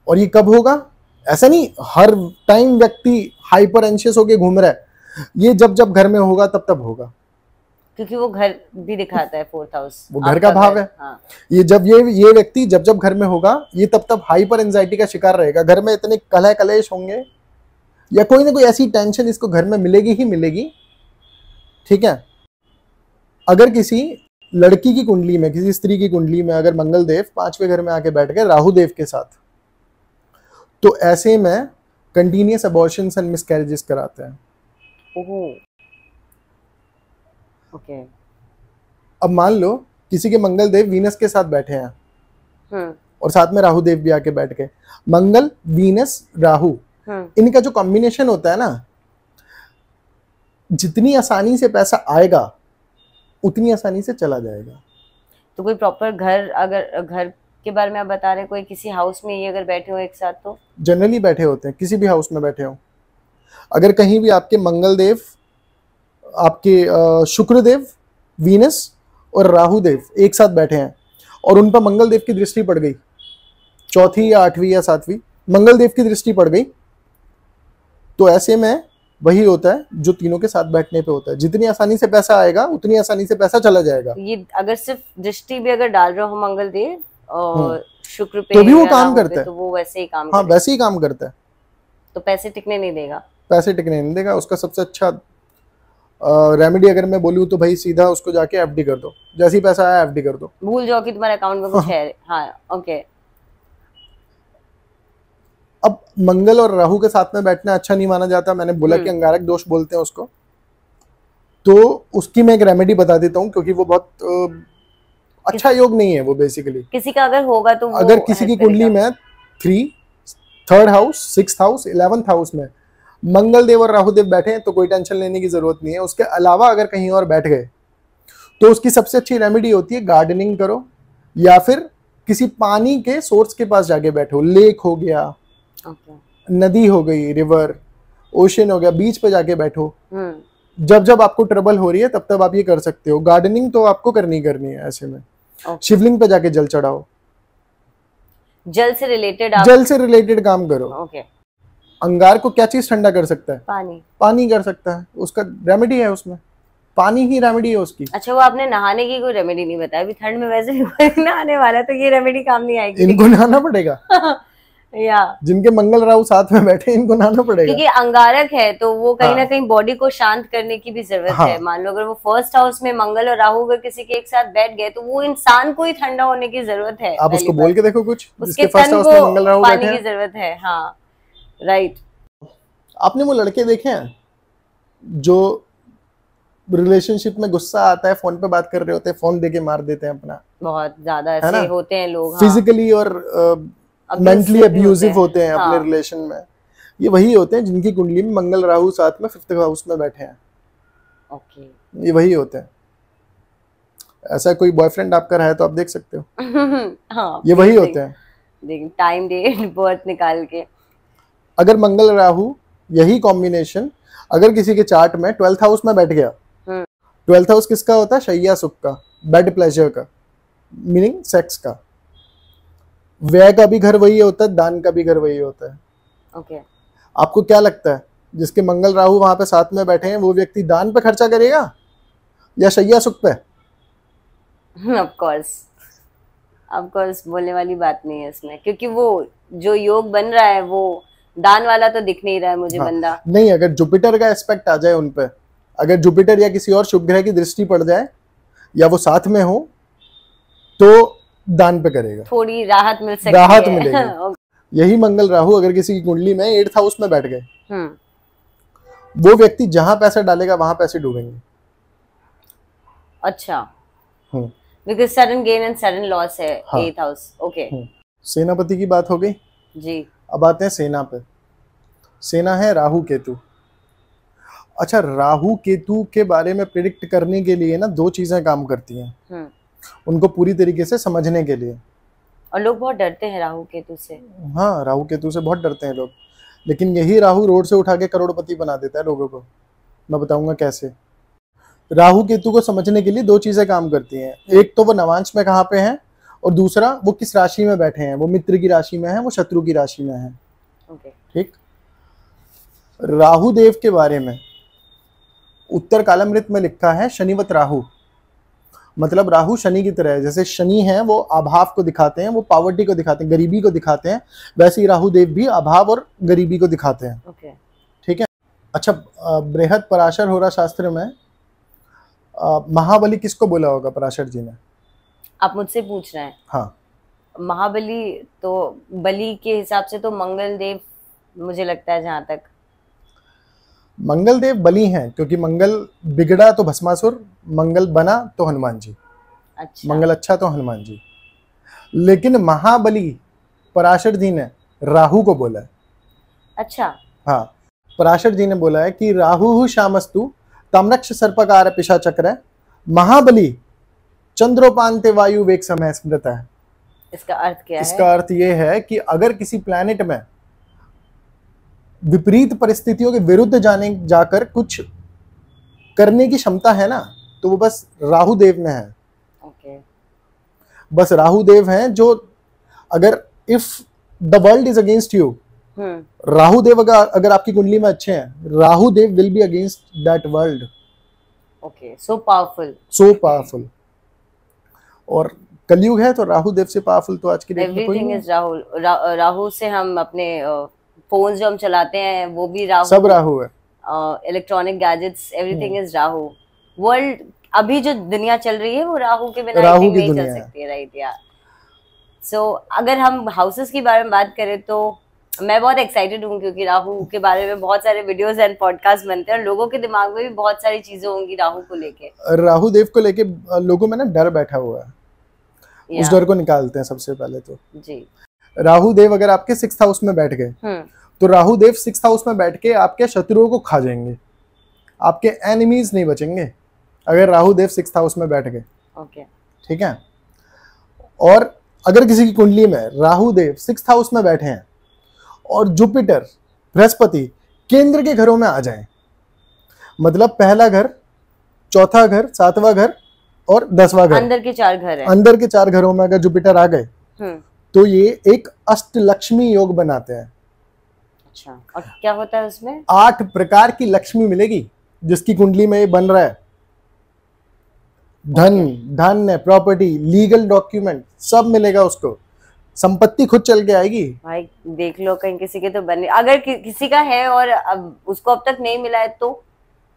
और ये कब होगा? ऐसा नहीं हर टाइम व्यक्ति हाइपर एंशियस होके घूम रहा है, ये जब जब घर में होगा तब तब होगा। क्योंकि वो घर भी दिखाता है 4th हाउस, वो घर का भाव है। हाँ। ये व्यक्ति जब जब घर में होगा, ये तब तब हाइपर एंजाइटी का शिकार रहेगा। घर में इतने कलह कलेश होंगे या कोई ना कोई ऐसी टेंशन इसको घर में मिलेगी ही मिलेगी। ठीक है। अगर किसी लड़की की कुंडली में, किसी स्त्री की कुंडली में अगर मंगल देव 5वें घर में आके बैठ गए राहु देव के साथ, तो ऐसे में कंटिन्यूअस अबॉर्शंस एंड मिसकैरेजेस कराते हैं। ओके। अब मान लो किसी के मंगल देव वीनस के साथ बैठे हैं और साथ में राहु देव भी आके बैठ गए। मंगल वीनस राहु, इनका जो कॉम्बिनेशन होता है ना, जितनी आसानी से पैसा आएगा उतनी आसानी से चला जाएगा। तो कोई प्रॉपर घर, अगर घर के बारे में आप बता रहे हैं, कोई किसी हाउस में ये अगर बैठे हो एक साथ, तो जनरली बैठे होते हैं, किसी भी हाउस में बैठे हो। अगर कहीं भी आपके मंगल देव, आपके शुक्रदेव, वीनस और राहु देव एक साथ बैठे हैं और उन पर मंगल देव की दृष्टि पड़ गई, 4थी या 8वीं या 7वीं मंगल देव की दृष्टि पड़ गई, तो ऐसे में वही होता है जो तीनों के साथ बैठने पे होता है। जितनी आसानी से पैसा आएगा उतनी आसानी से पैसा चला जाएगा। ये अगर सिर्फ दृष्टि भी अगर डाल रहा हो मंगल देव और शुक्र पे, तो भी वो काम करता है, तो वो वैसे ही काम, हाँ वैसे ही काम करता है। तो पैसे टिकने नहीं देगा, पैसे टिकने नहीं देगा। उसका सबसे अच्छा रेमेडी अगर मैं बोलूँ तो भाई सीधा उसको जाके एफडी कर दो। जैसे ही पैसा आया एफडी कर दो, भूल जाओ कि तुम्हारे अकाउंट में कुछ है। हाँ ओके। अब मंगल और राहु के साथ में बैठना अच्छा नहीं माना जाता। मैंने बोला कि अंगारक दोष बोलते हैं उसको, तो उसकी मैं एक रेमेडी बता देता हूँ, क्योंकि वो बहुत अच्छा योग नहीं है वो। बेसिकली किसी का अगर होगा तो वो अगर किसी की कुंडली में 3rd house, 6th house, 11th house में मंगल देव और राहु देव बैठे हैं तो कोई टेंशन लेने की जरूरत नहीं है। उसके अलावा अगर कहीं और बैठ गए तो उसकी सबसे अच्छी रेमेडी होती है गार्डनिंग करो, या फिर किसी पानी के सोर्स के पास जाके बैठो। लेक हो गया, नदी हो गई, रिवर, ओशन हो गया, बीच पे जाके बैठो। जब जब आपको ट्रबल हो रही है तब तब आप ये कर सकते हो। गार्डनिंग तो आपको करनी है ऐसे में। शिवलिंग पे जाके जल चढ़ाओ, जल से रिलेटेड काम करो। अंगार को क्या चीज ठंडा कर सकता है? पानी कर सकता है। उसका रेमेडी है, उसमें पानी ही रेमेडी है उसकी। अच्छा, वो आपने नहाने की कोई रेमेडी नहीं बताया। अभी ठंड में वैसे भी नहाने वाला है तो ये रेमेडी काम नहीं आएगी। इनको नहाना पड़ेगा या जिनके मंगल राहु साथ में बैठे इनको नहाना पड़ेगा, क्योंकि अंगारक है तो वो कहीं ना कहीं बॉडी को शांत करने की भी जरूरत है। मान लो अगर वो 1st हाउस में मंगल और राहु अगर किसी के एक साथ बैठ गए तो वो इंसान को ही ठंडा होने की जरूरत है। आप उसको बोल के देखो कुछ, उसके तन को पानी की जरूरत है। हाँ राइट। आपने वो लड़के देखे हैं जो रिलेशनशिप में गुस्सा आता है, फोन पे बात कर रहे होते हैं, फोन देके मार देते हैं अपना। बहुत ज्यादा ऐसे होते हैं लोग, फिजिकली और मेंटली अब्यूजिव होते हैं अपने रिलेशन में। ये वही होते हैं जिनकी कुंडली में मंगल राहु साथ में 5th हाउस में बैठे हैं। ओके, ये वही होते हैं। ऐसा कोई बॉयफ्रेंड आपका रहा है तो आप देख सकते हो। हाँ, ये वही होते हैं। टाइम डेट बर्थ निकाल के अगर मंगल राहु यही कॉम्बिनेशन अगर किसी के चार्ट में 12th हाउस में बैठ गया, 12th हाउस किसका होता है? शैया सुख का, बेड प्लेजर का, मीनिंग सेक्स का। व्यय का भी घर वही होता है, दान का भी घर वही होता है। ओके। आपको क्या लगता है जिसके मंगल राहु वहां पे साथ में बैठे हैं वो व्यक्ति दान पे खर्चा करेगा या शैया सुख पे? ऑफ कोर्स बोलने वाली बात नहीं है इसमें, क्योंकि वो जो योग बन रहा है वो दान वाला तो दिख नहीं रहा है मुझे। बंदा नहीं, अगर जुपिटर का एस्पेक्ट आ जाए उन पे, अगर जुपिटर या किसी और शुभ ग्रह की दृष्टि पड़ जाए या वो साथ में हो तो दान पे करेगा, थोड़ी राहत मिल सकती है। राहत मिलेगी। यही मंगल राहु अगर किसी की कुंडली में 8th हाउस में बैठ गए, वो व्यक्ति जहां पैसा डालेगा वहां पैसे डूबेंगे। अच्छा, because sudden gain and sudden loss है 8th हाउस। ओके। सेनापति की बात हो गई जी। अब आते हैं सेना पे। सेना है राहु केतु। अच्छा, राहु केतु के बारे में प्रिडिक्ट करने के लिए ना दो चीजें काम करती हैं, उनको पूरी तरीके से समझने के लिए। और लोग बहुत डरते हैं राहु केतु से। हाँ, राहु केतु से बहुत डरते हैं लोग, लेकिन यही राहु रोड से उठा के करोड़पति बना देता है लोगों को। मैं बताऊंगा कैसे। राहु केतु को समझने के लिए दो चीजें काम करती हैं। एक तो वो नवांश में कहाँ पे हैं, और दूसरा वो किस राशि में बैठे हैं। वो मित्र की राशि में है, वो शत्रु की राशि में है। ठीक। राहु देव के बारे में उत्तर कालामृत में लिखा है शनिवत राहु, मतलब राहु शनि की तरह है। जैसे शनि है वो अभाव को दिखाते हैं, वो पॉवर्टी को दिखाते हैं, गरीबी को दिखाते हैं, वैसे ही राहु देव भी अभाव और गरीबी को दिखाते हैं। ठीक है। अच्छा, बृहद पराशर होरा शास्त्र में महाबली किसको बोला होगा पराशर जी ने? आप मुझसे पूछ रहे हैं? हाँ। महाबली तो बलि के हिसाब से तो मंगल देव मुझे लगता है, जहां तक। मंगल देव बलि हैं, क्योंकि मंगल बिगड़ा तो भस्मासुर, मंगल बना तो हनुमान जी। अच्छा। मंगल अच्छा तो हनुमान जी। लेकिन महाबली पराशर जी ने राहु को बोला है। अच्छा। हाँ, पराशर जी ने बोला है कि राहु श्यामस्तु तमरक्ष सर्पकार पिशा चक्र महाबली चंद्रोपांते वायु वेग समय स्मृत है। इसका अर्थ क्या है? इसका अर्थ यह है कि अगर किसी प्लैनेट में विपरीत परिस्थितियों के विरुद्ध जाकर कुछ करने की क्षमता है ना, तो वो बस राहु देव में है। बस राहु देव हैं जो, अगर if the world is against you, Rahu Dev अगर आपकी कुंडली में अच्छे हैं, Rahu Dev will be against that world. So powerful, so powerful. और कलयुग है तो राहु देव से पावरफुल तो आज की डेट में कोई नहीं है। राहु से हम अपने फोन जो हम चलाते हैं वो भी राहु, सब राहु है। Electronic gadgets, everything is Rahu. World अभी जो दुनिया चल रही है वो राहु के बिना राहु की नहीं चल सकती है, राइट? या सो अगर हम हाउसेस के बारे में बात करें तो मैं बहुत एक्साइटेड हूँ, क्योंकि राहु के बारे में बहुत सारे वीडियोस एंड पॉडकास्ट बनते हैं और लोगों के दिमाग में भी बहुत सारी चीजें होंगी राहु को लेके। राहु देव को लेके लोगों में ना डर बैठा हुआ है, उस डर को निकालते हैं सबसे पहले तो जी। राहु देव अगर आपके 6th हाउस में बैठ गए तो राहु देव 6th हाउस में बैठ के आपके शत्रुओं को खा जाएंगे, आपके एनिमीज नहीं बचेंगे अगर राहु देव 6th हाउस में बैठ गए। ठीक है। और अगर किसी की कुंडली में राहु देव 6th हाउस में बैठे हैं और जुपिटर बृहस्पति केंद्र के घरों में आ जाएं, मतलब पहला घर, चौथा घर, 7वां घर और 10वां घर, अंदर के 4 घर हैं। अंदर के 4 घरों में अगर जुपिटर आ गए तो ये एक अष्टलक्ष्मी योग बनाते हैं। अच्छा, और क्या होता है उसमें? 8 प्रकार की लक्ष्मी मिलेगी जिसकी कुंडली में ये बन रहा है। धन, धन, प्रॉपर्टी, लीगल डॉक्यूमेंट सब मिलेगा उसको, संपत्ति खुद चल के आएगी। भाई देख लो, कहीं किसी के तो बने, अगर किसी का है और अब उसको अब तक नहीं मिला है तो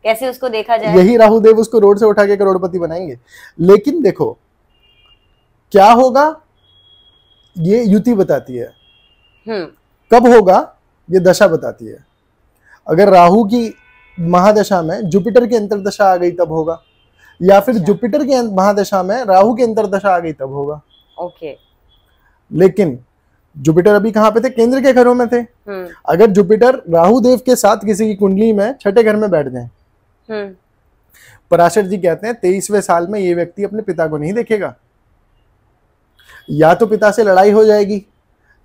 कैसे उसको देखा जाए? यही राहु देव उसको रोड से उठा के करोड़पति बनाएंगे। लेकिन देखो क्या होगा, ये युति बताती है। कब होगा ये दशा बताती है। अगर राहु की महादशा में जुपिटर की अंतरदशा आ गई तब होगा, या फिर जुपिटर की महादशा में राहु की अंतरदशा आ गई तब होगा। लेकिन जुपिटर अभी कहाँ पे थे? केंद्र के घरों में थे। अगर जुपिटर राहु देव के साथ किसी की कुंडली में 6ठे घर में बैठ जाए, पराशर जी कहते हैं 23वें साल में ये व्यक्ति अपने पिता को नहीं देखेगा। या तो पिता से लड़ाई हो जाएगी,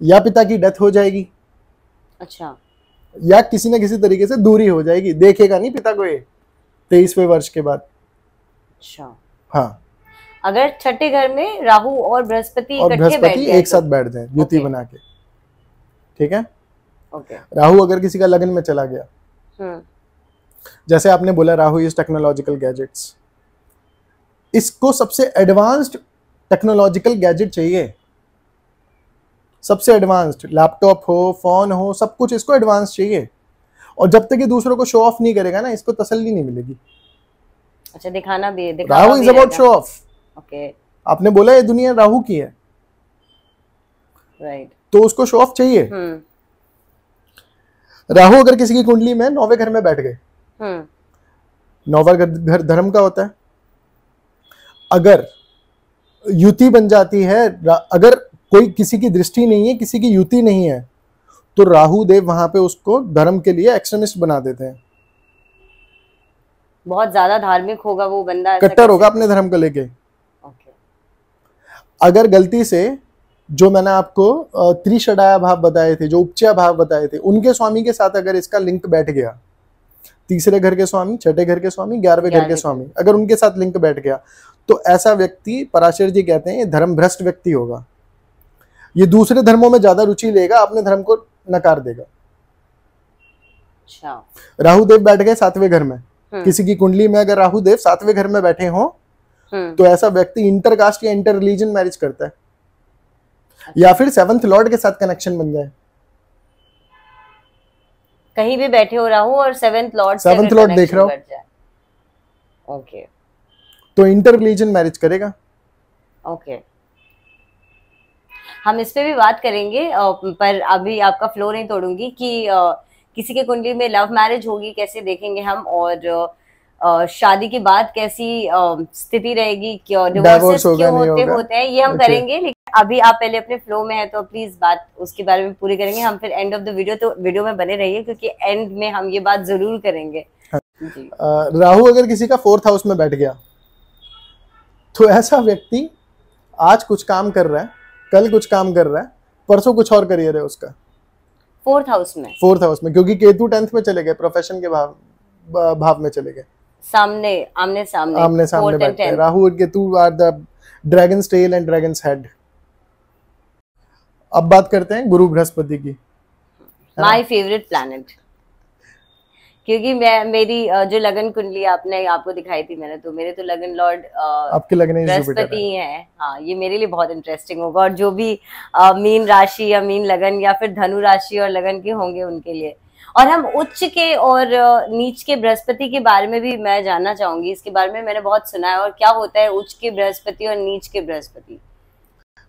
या पिता की डेथ हो जाएगी। अच्छा। या किसी न किसी तरीके से दूरी हो जाएगी, देखेगा नहीं पिता को ये 23वें वर्ष के बाद। अच्छा। हाँ, अगर 6ठे घर में राहु और बृहस्पति एक साथ बैठ जाए युति बना के। ठीक है। राहु अगर किसी का लगन में चला गया, जैसे आपने बोला राहु इज टेक्नोलॉजिकल गैजेट्स, इसको सबसे एडवांस्ड टेक्नोलॉजिकल गैजेट चाहिए। सबसे एडवांस्ड लैपटॉप हो, फोन हो, सब कुछ इसको एडवांस चाहिए। और जब तक ये दूसरों को शो ऑफ नहीं करेगा ना, इसको तसल्ली नहीं मिलेगी। अच्छा, दिखाना भी है। Rahu is about show off. आपने बोला ये दुनिया राहु की है, राइट? तो उसको शो ऑफ चाहिए। राहु अगर किसी की कुंडली में 9वें घर में बैठ गए, 9वां घर धर्म का होता है। अगर युति बन जाती है, अगर कोई किसी की दृष्टि नहीं है, किसी की युति नहीं है, तो राहु देव वहां पे उसको धर्म के लिए एक्सट्रीमिस्ट बना देते हैं। बहुत ज्यादा धार्मिक होगा वो बंदा, ऐसा कट्टर होगा अपने धर्म को लेके। ओके। अगर गलती से जो मैंने आपको त्रिषडाया भाव बताए थे, जो उपचय भाव बताए थे, उनके स्वामी के साथ अगर इसका लिंक बैठ गया, तीसरे घर के स्वामी, छठे घर के स्वामी, 11वें घर के स्वामी, अगर उनके साथ लिंक बैठ गया तो ऐसा व्यक्ति, पराशर जी कहते हैं, ये धर्म भ्रष्ट व्यक्ति होगा। ये दूसरे धर्मों में ज्यादा रुचि लेगा, अपने धर्म को नकार देगा। अच्छा। राहु देव बैठ गए 7वें घर में, किसी की कुंडली में अगर राहु देव 7वें घर में बैठे हो तो ऐसा व्यक्ति इंटरकास्ट या इंटर रिलीजन मैरिज करता है। अच्छा। या फिर 7th लॉर्ड के साथ कनेक्शन बन जाए। कहीं भी बैठे हो राहु और 7th लॉर्ड देख रहा हो, ओके, तो इंटर रिलीजन मैरिज करेगा। ओके, हम इस पे भी बात करेंगे, पर अभी आपका फ्लो नहीं तोड़ूंगी कि किसी के कुंडली में लव मैरिज होगी कैसे देखेंगे हम, और शादी के बाद कैसी स्थिति रहेगी, क्यों डिवोर्सेस क्यों होते हैं, ये हम करेंगे। लेकिन अभी आप पहले अपने फ्लो में है तो प्लीज बात उसके बारे में पूरी करेंगे हम, फिर एंड ऑफ द वीडियो, तो वीडियो में बने रहिए क्योंकि एंड में हम ये बात जरूर करेंगे। राहु अगर किसी का 4th हाउस में बैठ गया तो ऐसा व्यक्ति आज कुछ काम कर रहा है, कल कुछ काम कर रहा है, परसों कुछ और करियर है उसका। 4th हाउस में, 4th हाउस में, क्योंकि केतु 10th में चले गए, प्रोफेशन के भाव में चले गए, आमने सामने बैठते हैं। राहु और Ketu are the dragon's tail and dragon's head. अब बात करते हैं गुरु बृहस्पति की, माय फेवरेट प्लैनेट, क्योंकि मेरी जो लगन कुंडली आपने आपको दिखाई थी मैंने, तो मेरे तो लगन लॉर्ड आपके लगन बृहस्पति ही है। हाँ, ये मेरे लिए बहुत इंटरेस्टिंग होगा, और जो भी मीन राशि या मीन लगन या फिर धनु राशि और लगन के होंगे उनके लिए। और हम उच्च के और नीच के बृहस्पति के बारे में भी मैं जानना चाहूंगी, इसके बारे में मैंने बहुत सुना है, और क्या होता है उच्च के बृहस्पति और नीच के बृहस्पति।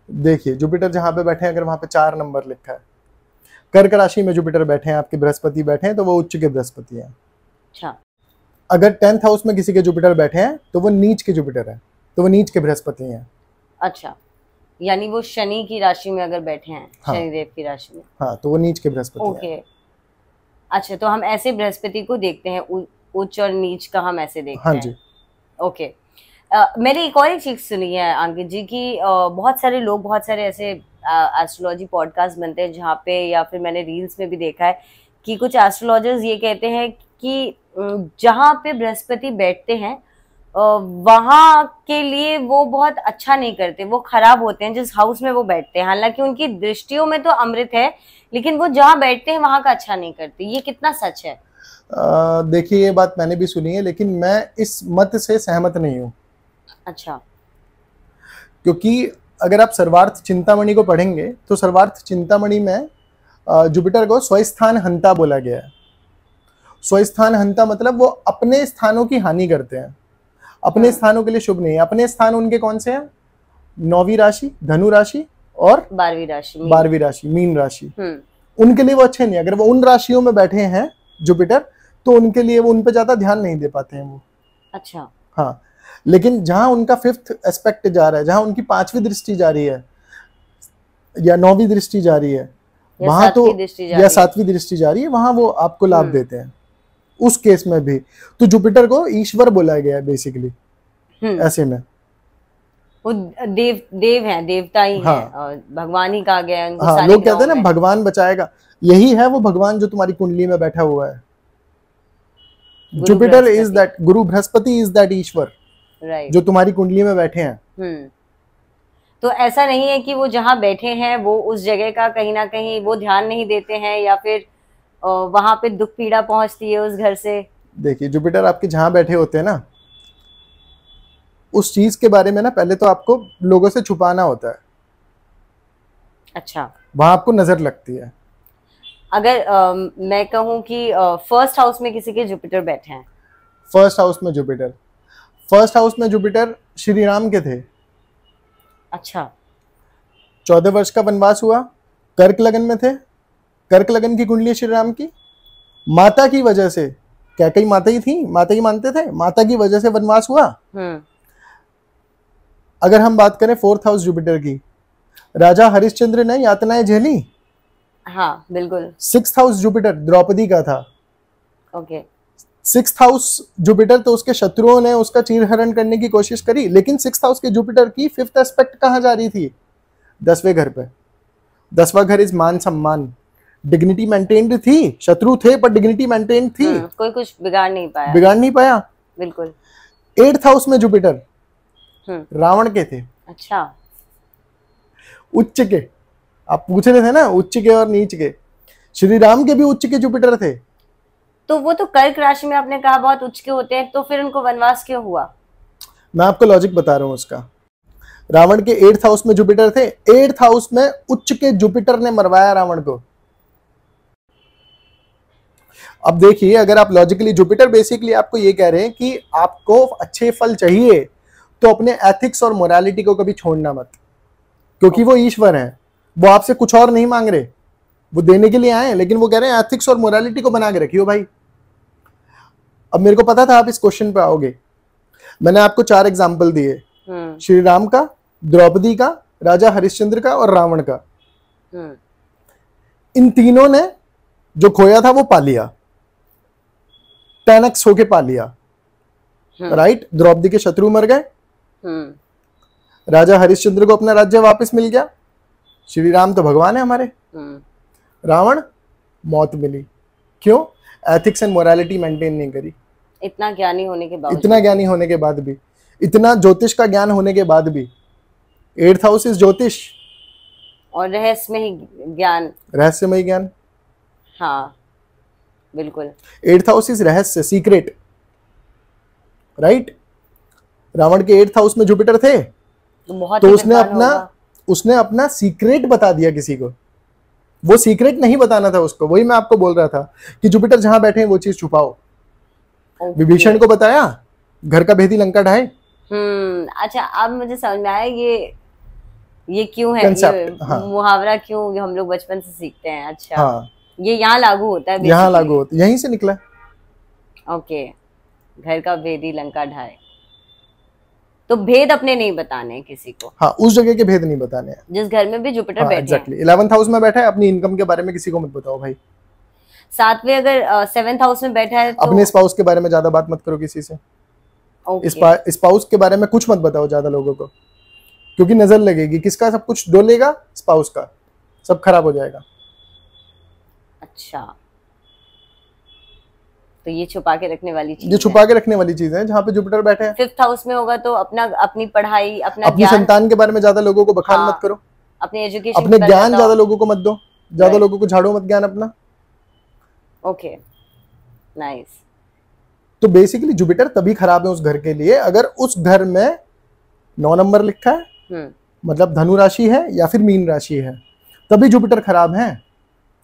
देखिए, जुपिटर जहां पे बैठे हैं, अगर वहां पे 4 नंबर लिखा है, कर्क राशि में जुपिटर बैठे हैं, आपके बृहस्पति बैठे हैं, तो वो उच्च के बृहस्पति हैं। अच्छा। अगर 10th हाउस में किसी के जुपिटर बैठे हैं तो वो नीच के जुपिटर है, तो वो नीच के बृहस्पति हैं। अच्छा, यानी वो शनि की राशि में अगर बैठे हैं, हाँ, शनिदेव की राशि में, हाँ, तो वो नीच के बृहस्पति ओके हैं। अच्छा, तो हम ऐसे बृहस्पति को देखते हैं, उच्च और नीच का हम ऐसे देखते हैं। हाँ जी। ओके। मैंने एक और चीज सुनी है अंकित जी की, बहुत सारे लोग, बहुत सारे ऐसे एस्ट्रोलॉजी पॉडकास्ट बनते हैं जहाँ पे, या फिर मैंने रील्स में भी देखा है कि कुछ एस्ट्रोलॉजर्स ये कहते हैं कि जहाँ पे बृहस्पति बैठते हैं वहां के लिए वो बहुत अच्छा नहीं करते, वो खराब होते हैं जिस हाउस में वो बैठते हैं। हालांकि उनकी दृष्टियों में तो अमृत है, लेकिन वो जहाँ बैठते हैं वहां का अच्छा नहीं करते। ये कितना सच है? देखिए, ये बात मैंने भी सुनी है, लेकिन मैं इस मत से सहमत नहीं हूँ। अच्छा। क्योंकि अगर आप सर्वार्थ चिंतामणि को पढ़ेंगे तो सर्वार्थ चिंतामणि में जुपिटर को स्वस्थान हंता बोला गया है। स्वस्थान हंता मतलब वो अपने स्थानों की हानि करते हैं, अपने स्थानों के लिए शुभ नहीं है। अपने स्थान उनके कौन से हैं? 9वीं राशि, धनु राशि और 12वीं राशि मीन राशि। उनके लिए वो अच्छे नहीं। अगर वो उन राशियों में बैठे हैं जुपिटर, तो उनके लिए वो उन पे ज्यादा ध्यान नहीं दे पाते हैं वो। अच्छा। हाँ, लेकिन जहां उनका 5th एस्पेक्ट जा रहा है, जहां उनकी 5वीं दृष्टि जा रही है या 9वीं दृष्टि जा रही है, वहां तो या 7वीं दृष्टि जा रही है, वहां वो आपको लाभ देते हैं। उस केस में भी तो जुपिटर को ईश्वर बोला गया है बेसिकली। ऐसे में वो देव हैं, देवता ही हैं, और भगवान ही कहा गया है। हाँ, लोग कहते हैं ना भगवान बचाएगा, यही है वो भगवान जो तुम्हारी कुंडली में बैठा हुआ है। Jupiter is that, Guru Brihaspati is that ईश्वर, जो तुम्हारी कुंडली में बैठे हैं। तो ऐसा नहीं है कि वो जहाँ बैठे हैं वो उस जगह का कहीं ना कहीं वो ध्यान नहीं देते हैं, या फिर वहां पे दुख पीड़ा पहुंचती है उस घर से। देखिए, जुपिटर आपके जहां बैठे होते हैं ना, उस चीज के बारे में ना पहले तो आपको लोगों से छुपाना होता है। अच्छा। वहां आपको नजर लगती है। अगर मैं कहूं कि 1st हाउस में किसी के जुपिटर बैठे हैं, 1st हाउस में जुपिटर, 1st हाउस में जुपिटर श्री राम के थे। अच्छा। 14 वर्ष का वनवास हुआ, कर्क लगन में थे, कर्क लगन की कुंडली श्री राम की। माता की वजह से, क्या कई माता ही थी, माता ही मानते थे, माता की वजह से वनवास हुआ। अगर हम बात करें 4th हाउस जुपिटर की, राजा हरिश्चंद्र ने यातनाएं झेली। हाँ, बिल्कुल। 6th हाउस जुपिटर द्रौपदी का था। ओके। सिक्स्थ हाउस जुपिटर, तो उसके शत्रुओं ने उसका चीरहरण करने की कोशिश करी, लेकिन सिक्स्थ हाउस के जुपिटर की फिफ्थ एस्पेक्ट कहाँ जा रही थी? 10वें घर पे। 10वां घर इज मान सम्मान, डिग्निटी मेंटेन्ड थी। शत्रु थे पर डिग्निटी मेंटेन्ड थी। कोई कुछ बिगाड़ नहीं पाया। बिल्कुल। 8th हाउस में जुपिटर रावण के थे। अच्छा। उच्च के, आप पूछ रहे थे ना उच्च के और नीच के, श्री राम के भी उच्च के जुपिटर थे। तो वो तो कर्क राशि में आपने कहा बहुत उच्च के होते हैं, तो फिर उनको वनवास क्यों हुआ? मैं आपको लॉजिक बता रहा हूं उसका। रावण के 8th हाउस में जुपिटर थे, 8th हाउस में उच्च के जुपिटर ने मरवाया रावण को। अब देखिए, अगर आप लॉजिकली, जुपिटर बेसिकली आपको ये कह रहे हैं कि आपको अच्छे फल चाहिए तो अपने एथिक्स और मोरालिटी को कभी छोड़ना मत, क्योंकि वो ईश्वर है, वो आपसे कुछ और नहीं मांग रहे, वो देने के लिए आए, लेकिन वो कह रहे हैं एथिक्स और मोरालिटी को बना के रखियो भाई। अब मेरे को पता था आप इस क्वेश्चन पे आओगे, मैंने आपको 4 एग्जाम्पल दिए, श्री राम का, द्रौपदी का, राजा हरिश्चंद्र का और रावण का। इन तीनों ने जो खोया था वो पा लिया, 10x होके पा लिया, राइट। द्रौपदी के शत्रु मर गए, राजा हरिश्चंद्र को अपना राज्य वापस मिल गया, श्री राम तो भगवान है हमारे, रावण मौत मिली। क्यों? एथिक्स एंड मोरालिटी मेंटेन नहीं करी। इतना ज्ञानी होने के बाद भी, इतना ज्योतिष का ज्ञान होने के बाद भी। 8th हाउस इज ज्योतिष और रहस्यमय ज्ञान। हाँ बिल्कुल। 8th हाउस इज रहस्य, सीक्रेट, राइट। रावण के 8th हाउस में जुपिटर थे, तो उसने अपना सीक्रेट बता दिया किसी को। वो सीक्रेट नहीं बताना था उसको, वही मैं आपको बोल रहा था कि जुपिटर जहां बैठे हैं वो चीज छुपाओ। विभीषण को बताया, घर का भेदी लंका ढाए। अच्छा, अब मुझे समझ में आया ये क्यों है, ये मुहावरा क्यों हम लोग बचपन से सीखते हैं। अच्छा, हाँ। ये यहाँ लागू होता है, यहीं से निकला। ओके, घर का भेदी लंका ढाए। तो भेद अपने नहीं बताने किसी को। हाँ, उस जगह के भेद नहीं बताने हैं। जिस घर में भी जुपिटर बैठे एग्जैक्टली। 11th हाउस में बैठा है, अपनी इनकम के बारे में किसी को मत बताओ भाई। 7वें अगर 7th हाउस में बैठा है तो अपने स्पाउस के बारे में ज्यादा बात मत करो किसी से। स्पाउस के बारे में कुछ मत बताओ ज्यादा लोगों को, क्योंकि नजर लगेगी। किसका सब कुछ डोलेगा? स्पाउस का, सब खराब हो जाएगा। अच्छा, तो ये छुपा के रखने वाली चीज, ये छुपा के रखने वाली चीज है जहाँ पे जुपिटर बैठे हैं। 5th हाउस में होगा तो अपनी पढ़ाई, अपनी संतान के बारे में ज्यादा लोगों को बखान मत करो, अपनी एजुकेशन, अपने ज्ञान ज्यादा लोगों को मत दो, ज्यादा लोगों को झाड़ो मत ज्ञान अपना। Okay, nice. तो बेसिकली जुपिटर तभी खराब है उस घर के लिए अगर उस घर में 9 नंबर लिखा है, मतलब धनु राशि है या फिर मीन राशि है, तभी जुपिटर खराब है,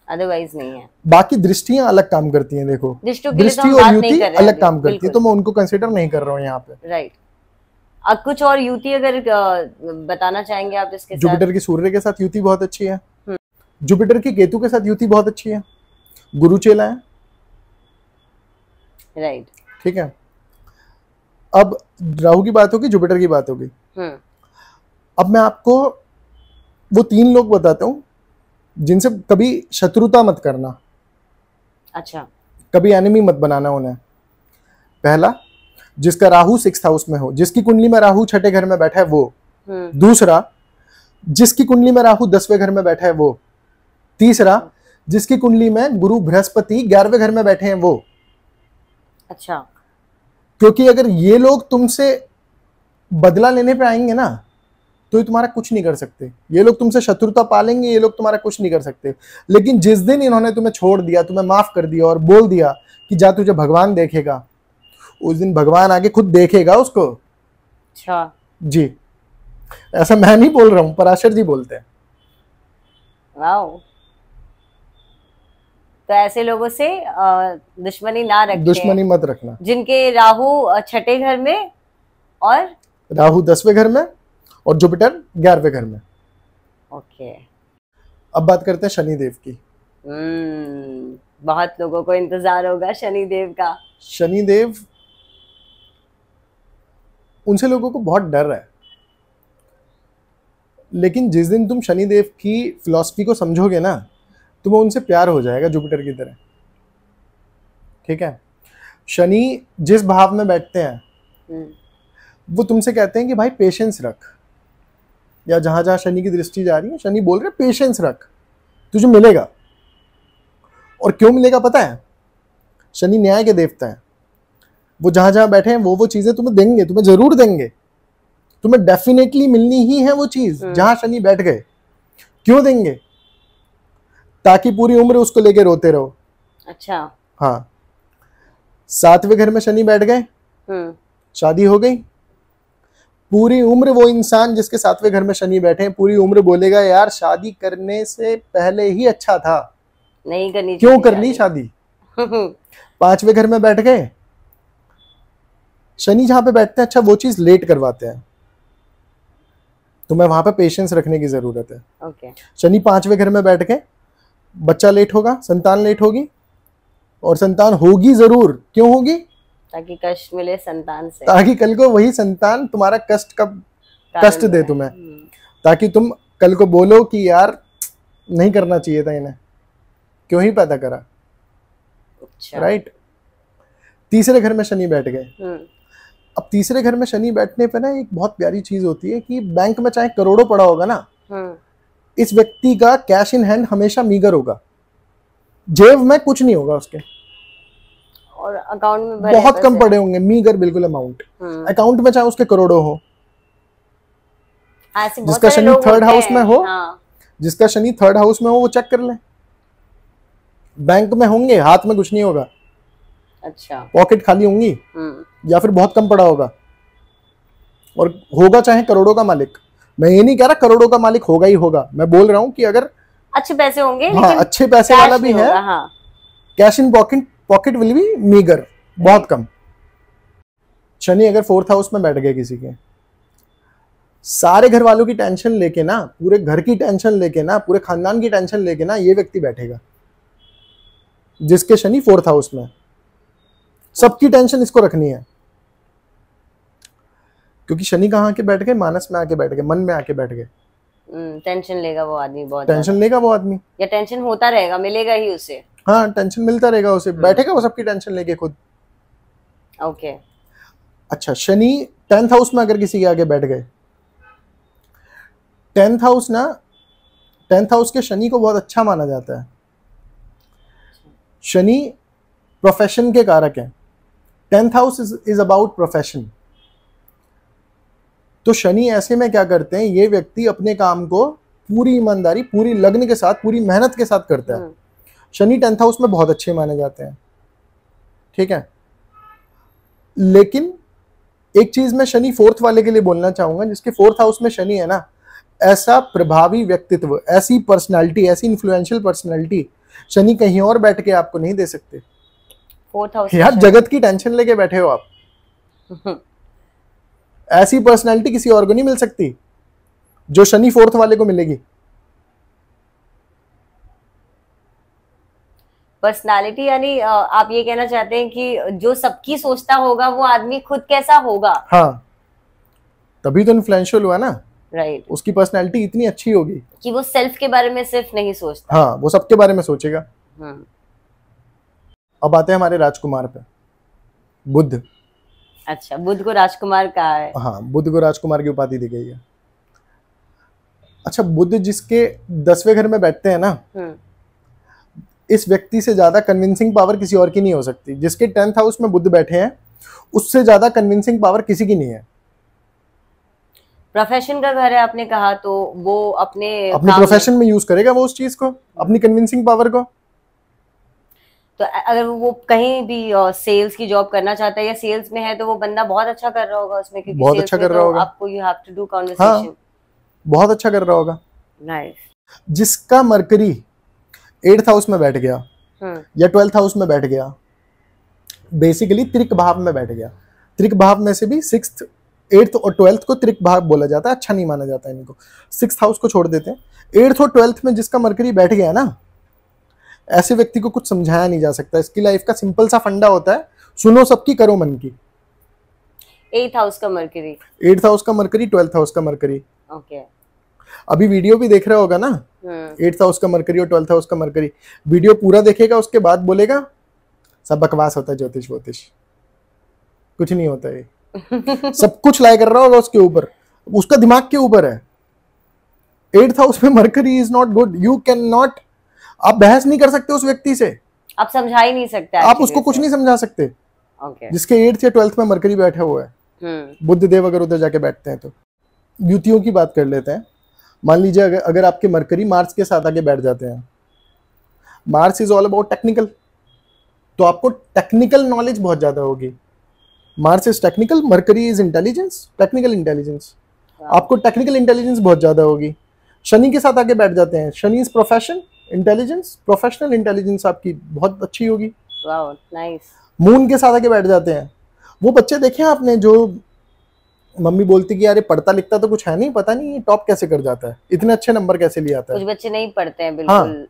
अदरवाइज नहीं है। बाकी दृष्टियां अलग काम करती हैं। देखो, दृष्टि और युति अलग काम करती है, तो मैं उनको कंसीडर नहीं कर रहा हूँ यहाँ पे। राइट। अब कुछ और युति अगर बताना चाहेंगे आप इसके साथ? जुपिटर की सूर्य के साथ युति बहुत अच्छी है, जुपिटर की केतु के साथ युति बहुत अच्छी है, गुरु चेला है, राइट। ठीक है। अब राहु की बात होगी, जुपिटर की बात होगी। अब मैं आपको वो 3 लोग बताता हूँ जिनसे कभी शत्रुता मत करना। अच्छा। कभी एनिमी मत बनाना उन्हें। पहला, जिसका राहु 6th हाउस में हो, जिसकी कुंडली में राहु 6ठे घर में बैठा है वो। दूसरा, जिसकी कुंडली में राहु 10वें घर में बैठा है वो। तीसरा, जिसकी कुंडली में गुरु बृहस्पति 11वें घर में बैठे हैं वो। अच्छा। क्योंकि अगर ये लोग तुमसे बदला लेने पे आएंगे ना तो ये तुम्हारा कुछ नहीं कर सकते। ये लोग तुमसे शत्रुता पालेंगे, ये लोग तुम्हारा कुछ नहीं कर सकते। लेकिन जिस दिन इन्होंने तुम्हें छोड़ दिया, तुम्हें माफ कर दिया और बोल दिया कि जा तुझे भगवान देखेगा, उस दिन भगवान आगे खुद देखेगा उसको। अच्छा जी, ऐसा मैं नहीं बोल रहा हूं, पराशर जी बोलते हैं। वाओ। तो ऐसे लोगों से दुश्मनी ना रखें, दुश्मनी मत रखना। जिनके राहु 6ठे घर में और राहु 10वें घर में और जुपिटर 11वें घर में। ओके। अब बात करते हैं शनिदेव की। बहुत लोगों को इंतजार होगा शनिदेव का। शनिदेव, उनसे लोगों को बहुत डर है, लेकिन जिस दिन तुम शनिदेव की फिलॉसफी को समझोगे ना, तुम्हें उनसे प्यार हो जाएगा जुपिटर की तरह। ठीक है। शनि जिस भाव में बैठते हैं वो तुमसे कहते हैं कि भाई पेशेंस रख, या जहां जहां शनि की दृष्टि जा रही है शनि बोल रहे पेशेंस रख, तुझे मिलेगा। और क्यों मिलेगा पता है? शनि न्याय के देवता है, वो जहां जहां बैठे हैं वो चीजें तुम्हें देंगे, तुम्हें जरूर देंगे, तुम्हें डेफिनेटली मिलनी ही है वो चीज जहां शनि बैठ गए। क्यों देंगे? ताकि पूरी उम्र उसको लेके रोते रहो। अच्छा। हाँ, 7वें घर में शनि बैठ गए, शादी हो गई, पूरी उम्र वो इंसान जिसके 7वें घर में शनि बैठे हैं पूरी उम्र बोलेगा यार शादी करने से पहले ही अच्छा था, नहीं करनी, क्यों कर ली शादी। 5वें घर में बैठ गए, शनि जहां पे बैठते हैं अच्छा वो चीज लेट करवाते हैं, तुम्हें वहां पे पेशेंस रखने की जरूरत है। ओके। शनि 5वें घर में बैठ के बच्चा लेट होगा, संतान लेट होगी, और संतान होगी जरूर। क्यों होगी? ताकि कष्ट मिले संतान से, ताकि कल को वही संतान तुम्हारा कष्ट दे तुम्हें, ताकि तुम कल को बोलो कि यार नहीं करना चाहिए था इन्हें, क्यों ही पैदा करा। अच्छा। राइट। 3रे घर में शनि बैठ गए। अब 3रे घर में शनि बैठने पे ना एक बहुत प्यारी चीज होती है कि बैंक में चाहे करोड़ों पड़ा होगा ना, इस व्यक्ति का कैश इन हैंड हमेशा मीगर होगा, जेब में कुछ नहीं होगा उसके, और अकाउंट में बहुत कम पड़े होंगे, मीगर बिल्कुल अमाउंट। अकाउंट में चाहे उसके करोड़ों हो, जिसका शनि 3rd हाउस में हो, जिसका शनि 3rd हाउस में हो वो चेक कर ले, बैंक में होंगे हाथ में कुछ नहीं होगा। अच्छा। पॉकेट खाली होंगी, या फिर बहुत कम पड़ा होगा, और होगा चाहे करोड़ों का मालिक। मैं ये नहीं कह रहा करोड़ों का मालिक होगा ही होगा, मैं बोल रहा हूं कि अगर अच्छे पैसे होंगे, हाँ, लेकिन अच्छे पैसे वाला भी है, हाँ। Cash in pocket will be meagre, बहुत कम। शनि अगर 4th हाउस में बैठ गए किसी के, सारे घर वालों की टेंशन लेके ना, पूरे घर की टेंशन लेके ना, पूरे खानदान की टेंशन लेके ना ये व्यक्ति बैठेगा जिसके शनि 4th हाउस में। सबकी टेंशन इसको रखनी है, क्योंकि शनि कहाँ आके बैठ गए? मानस में आके बैठ गए, मन में आके बैठ गए। टेंशन लेगा वो आदमी, बहुत टेंशन लेगा वो आदमी, या टेंशन होता रहेगा, मिलेगा ही उसे। हाँ, टेंशन मिलता रहेगा उसे, बैठेगा वो सबकी टेंशन लेके खुद। ओके। अच्छा, शनि 10th हाउस में अगर किसी के आगे बैठ गए, 10th हाउस ना, 10th हाउस के शनि को बहुत अच्छा माना जाता है। शनि प्रोफेशन के कारक हैं, 10th house is about profession. तो शनि ऐसे में क्या करते हैं, ये व्यक्ति अपने काम को पूरी ईमानदारी, पूरी लगन के साथ, पूरी मेहनत के साथ करता है। शनि 10th हाउस में बहुत अच्छे माने जाते हैं, ठीक है। लेकिन एक चीज मैं शनि 4th वाले के लिए बोलना चाहूंगा, जिसके 4th हाउस में शनि है ना, ऐसा प्रभावी व्यक्तित्व, ऐसी पर्सनालिटी, ऐसी इन्फ्लुएंशियल पर्सनालिटी शनि कहीं और बैठ के आपको नहीं दे सकते। 4th हाउस यार जगत की टेंशन लेके बैठे हो आप, ऐसी पर्सनालिटी किसी और को नहीं मिल सकती जो शनि 4th वाले को मिलेगी। पर्सनालिटी यानी आप ये कहना चाहते हैं कि जो सबकी सोचता होगा वो आदमी खुद कैसा होगा। हाँ, तभी तो इन्फ्लुएंशियल हुआ ना। राइट। उसकी पर्सनालिटी इतनी अच्छी होगी कि वो सेल्फ के बारे में सिर्फ नहीं सोचता। हाँ, वो सबके बारे में सोचेगा। अब आते हैं हमारे राजकुमार पे, बुध। अच्छा, बुध को राजकुमार कहा है। हाँ, बुध को राजकुमार की उपाधि दी गई है। अच्छा, बुध जिसके 10वें घर में बैठते हैं ना, इस व्यक्ति से ज्यादा कन्विंसिंग पावर किसी और की नहीं हो सकती। जिसके 10th हाउस में बुध बैठे हैं उससे ज्यादा कन्विंसिंग पावर किसी की नहीं है। प्रोफेशन का घर है आपने कहा, तो वो अपने प्रोफेशन में यूज करेगा वो उस चीज को, अपनी कन्विंसिंग पावर को। तो अगर वो कहीं भी सेल्स की जॉब करना चाहता है या सेल्स में है, तो वो बंदा बहुत अच्छा कर रहा होगा उसमें, क्योंकि बहुत अच्छा कर रहा होगा। आपको you have to do conversation. बहुत अच्छा कर रहा होगा। नाइस। जिसका मरकरी 8th हाउस में बैठ गया या 12th हाउस में बैठ गया, बेसिकली त्रिक भाव में बैठ गया। त्रिक भाव में से भी 6th, 8th और 12th को त्रिक भाव बोला जाता है, अच्छा नहीं माना जाता है इनको। 6th हाउस को छोड़ देते हैं। 8th और 12th में जिसका मरकरी बैठ गया ना, ऐसे व्यक्ति को कुछ समझाया नहीं जा सकता। इसकी लाइफ का सिंपल सा फंडा होता है, सुनो सबकी करो मन की। 8th हाउस का मरकरी, 8th हाउस का मरकरी, 12th हाउस का मरकरी। ओके। अभी वीडियो भी देख रहा होगा ना, 8th हाउस का मरकरी और 12th हाउस का मरकरी। वीडियो पूरा देखेगा, उसके बाद बोलेगा सब बकवास होता है ज्योतिष वोतिष, कुछ नहीं होता है। सब कुछ लाई कर रहा होगा उसके ऊपर, उसका दिमाग के ऊपर है। 8th हाउस में mercury is not good, you can not, आप बहस नहीं कर सकते उस व्यक्ति से, आप समझा ही नहीं सकते, आप उसको कुछ नहीं समझा सकते। जिसके 8th या 12th में मरकरी बैठा हुआ है, बुद्ध देव अगर उधर जाके बैठते हैं तो। युतियों की बात कर लेते हैं। मान लीजिए अगर आपके मरकरी मार्स के साथ आके बैठ जाते हैं, Mars is all about technical, तो आपको टेक्निकल नॉलेज बहुत ज्यादा होगी। Mars is technical, mercury is intelligence, technical intelligence, आपको टेक्निकल इंटेलिजेंस बहुत ज्यादा होगी। शनि के साथ आके बैठ जाते हैं, Shani is profession intelligence, professional intelligence आपकी बहुत अच्छी होगी। Wow nice. मून के साथ आके बैठ जाते हैं, वो बच्चे देखे आपने जो मम्मी बोलती कि यार पढ़ता लिखता तो कुछ है नहीं, पता नहीं ये टॉप कैसे कर जाता है, इतने अच्छे नंबर कैसे ले आता है। कुछ बच्चे नहीं पढ़ते हैं बिल्कुल। हाँ,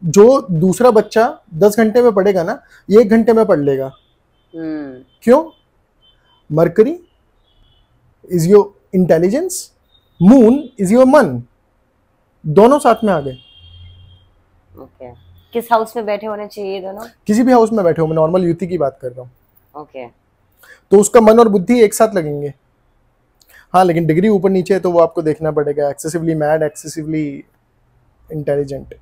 जो दूसरा बच्चा 10 घंटे में पढ़ेगा ना, ये 1 घंटे में पढ़ लेगा। क्यों? Mercury is your intelligence, moon is your मन, दोनों साथ में आ गए। ओके, किस हाउस में बैठे होने चाहिए दोनों? किसी भी हाउस में बैठे हो, मैं नॉर्मल युति की बात कर रहा हूँ। ओके, तो उसका मन और बुद्धि एक साथ लगेंगे। हाँ, लेकिन डिग्री ऊपर नीचे है तो वो आपको देखना पड़ेगा, एक्सेसिवली मैड, एक्सेसिवली इंटेलिजेंट।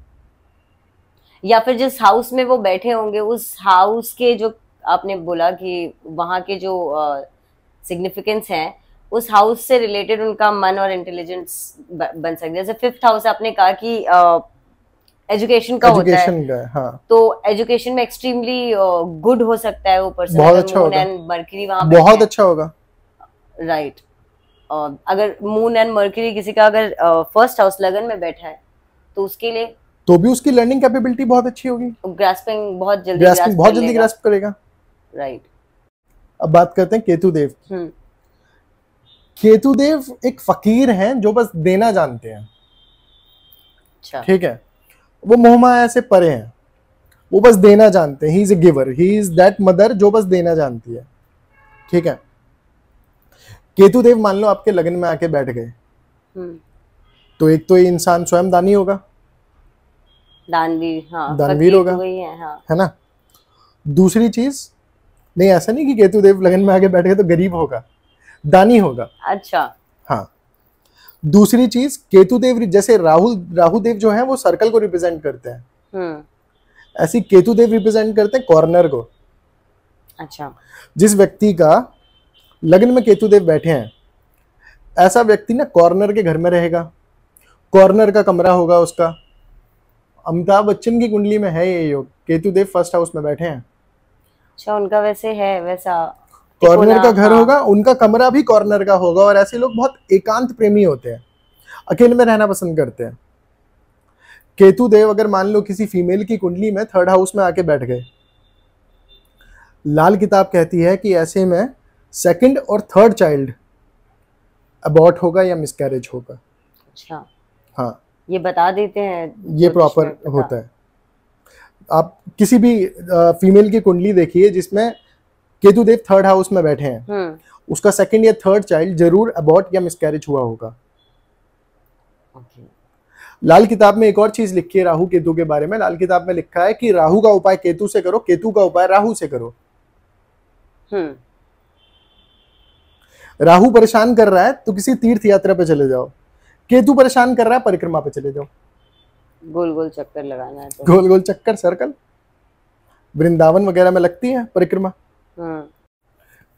या फिर जिस हाउस में वो बैठे होंगे उस हाउस के जो आपने बोला कि वहाँ के जो सिग्निफिकेंस हैं, उस हाउस से रिलेटेड उनका मन और इंटेलिजेंस बन सकता है। जैसे 5th हाउस आपने कहा कि एजुकेशन का होता है, हाँ, तो एजुकेशन में एक्सट्रीमली गुड हो सकता है वो पर्सन, बहुत अच्छा होगा, मरकरी वहाँ बहुत अच्छा होगा। राइट। अगर मून एंड मरकरी किसी का अगर 1st हाउस लगन में बैठा है तो उसके लिए तो भी उसकी लर्निंग कैपेबिलिटी बहुत अच्छी होगी, ग्रास्पिंग बहुत जल्दी ग्रास्प करेगा। राइट। अब बात करते हैं केतु देव। केतु देव एक फकीर हैं जो बस देना जानते हैं। अच्छा, ठीक है, वो मोहमाया से परे हैं, वो बस देना जानते हैं। He is a giver, he is that mother जो बस देना जानती है। ठीक है, केतु देव मान लो आपके लगन में आके बैठ गए, तो एक तो ये इंसान स्वयं दानी होगा, दानवीर, हाँ, दानवीर होगा, हाँ। है ना। दूसरी चीज, नहीं ऐसा नहीं कि केतु देव लगन में आके बैठ गए तो गरीब होगा, दानी होगा। अच्छा, हाँ। दूसरी चीज, केतु देव जैसे राहु देव जो है वो सर्कल को रिप्रेजेंट करते हैं, ऐसी केतु देव रिप्रेजेंट करते हैं कॉर्नर को। अच्छा, जिस व्यक्ति का लग्न में केतु देव बैठे हैं, ऐसा व्यक्ति ना कॉर्नर के घर में रहेगा, कॉर्नर का कमरा होगा उसका। अमिताभ बच्चन की कुंडली में है ये योग, केतु देव 1st हाउस में बैठे हैं। अच्छा, उनका वैसे है वैसा कॉर्नर का घर हाँ। होगा, उनका कमरा भी कॉर्नर का होगा। और ऐसे लोग बहुत एकांत प्रेमी होते हैं, अकेले में रहना पसंद करते हैं। केतु देव अगर मान लो किसी फीमेल की कुंडली में 3rd हाउस में आके बैठ गए, लाल किताब कहती है कि ऐसे में 2nd और 3rd चाइल्ड अबॉर्ट होगा या मिसकैरेज होगा। अच्छा, हाँ, ये बता देते हैं, ये प्रॉपर होता है। आप किसी भी फीमेल की कुंडली देखिए जिसमें केतु देव 3rd हाउस में बैठे हैं, उसका 2nd या 3rd चाइल्ड जरूर अबॉर्ट या मिसकैरेज हुआ होगा। लाल किताब में एक और चीज लिखी है राहु केतु के बारे में। लाल किताब में लिखा है कि राहु का उपाय केतु से करो, केतु का उपाय राहु से करो। राहु परेशान कर रहा है तो किसी तीर्थ यात्रा पे चले जाओ, केतु परेशान कर रहा है परिक्रमा पे चले जाओ। गोल गोल चक्कर लगाना है तो गोल गोल चक्कर, सर्कल, वृंदावन वगैरह में लगती है परिक्रमा।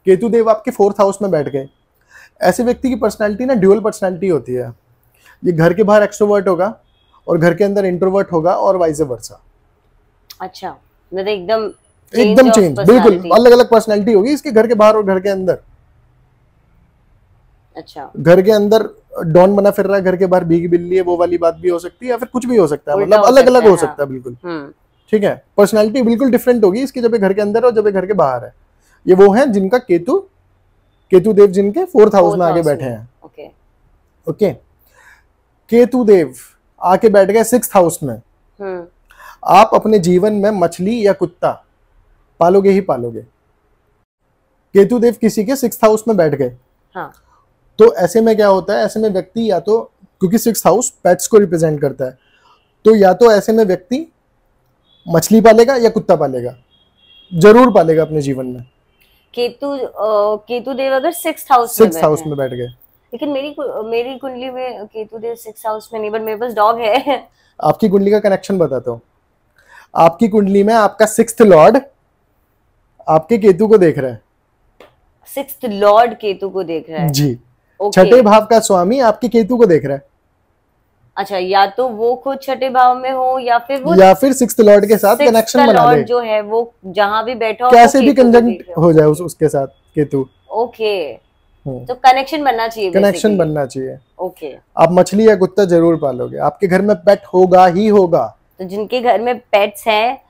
केतु देव आपके 4th हाउस में बैठ गए, ऐसे व्यक्ति की पर्सनालिटी ना ड्यूअल पर्सनालिटी होती है। ये घर के बाहर एक्सट्रोवर्ट होगा और घर के अंदर इंट्रोवर्ट होगा और वाइस वर्सा। अच्छा, मतलब एकदम चेंज, बिल्कुल अलग अलग पर्सनालिटी होगी इसके घर के बाहर और घर के अंदर। अच्छा, घर के अंदर डॉन बना फिर रहा है, घर के बाहर भीगी बिल्ली है, वो वाली बात भी हो सकती है, या फिर कुछ भी हो सकता है, मतलब अलग अलग हो सकता है बिल्कुल। ठीक है, पर्सनालिटी बिल्कुल डिफरेंट होगी इसकी जब घर के अंदर और जब घर के बाहर है। ये वो हैं जिनका केतु देव जिनके 4th हाउस में आके बैठे हैं। ओके, केतु देव आके बैठ गए 6th हाउस में। आप अपने जीवन में मछली या कुत्ता पालोगे ही पालोगे। केतु देव किसी के 6th हाउस में बैठ गए, हाँ। तो ऐसे में क्या होता है, ऐसे में व्यक्ति या तो, क्योंकि 6th हाउस पेट्स को रिप्रेजेंट करता है, तो या तो ऐसे में व्यक्ति मछली पालेगा या कुत्ता पालेगा, जरूर पालेगा अपने जीवन में। केतु देव अगर 6th हाउस में 6th हाउस में बैठ गए। लेकिन मेरी कुंडली में केतु देव 6th हाउस में नहीं, बट मेरे पास डॉग है। आपकी कुंडली का कनेक्शन बताता हूँ। आपकी कुंडली में आपका 6th लॉर्ड आपके केतु को देख रहा है। 6th लॉर्ड केतु को देख रहा है जी। Okay. 6ठे भाव का स्वामी आपके केतु को देख रहा है। अच्छा, या तो वो खुद 6ठे भाव में हो या फिर वो 6th लॉर्ड के साथ कनेक्शन बना ले, जो है वो जहां भी बैठा हो कैसे भी कंजंक्ट हो जाए उसके साथ केतु। ओके, तो कनेक्शन बनना चाहिए, कनेक्शन बनना चाहिए। ओके। आप मछली या कुत्ता जरूर पालोगे, आपके घर में पेट होगा ही होगा। तो जिनके घर में पेट्स हैं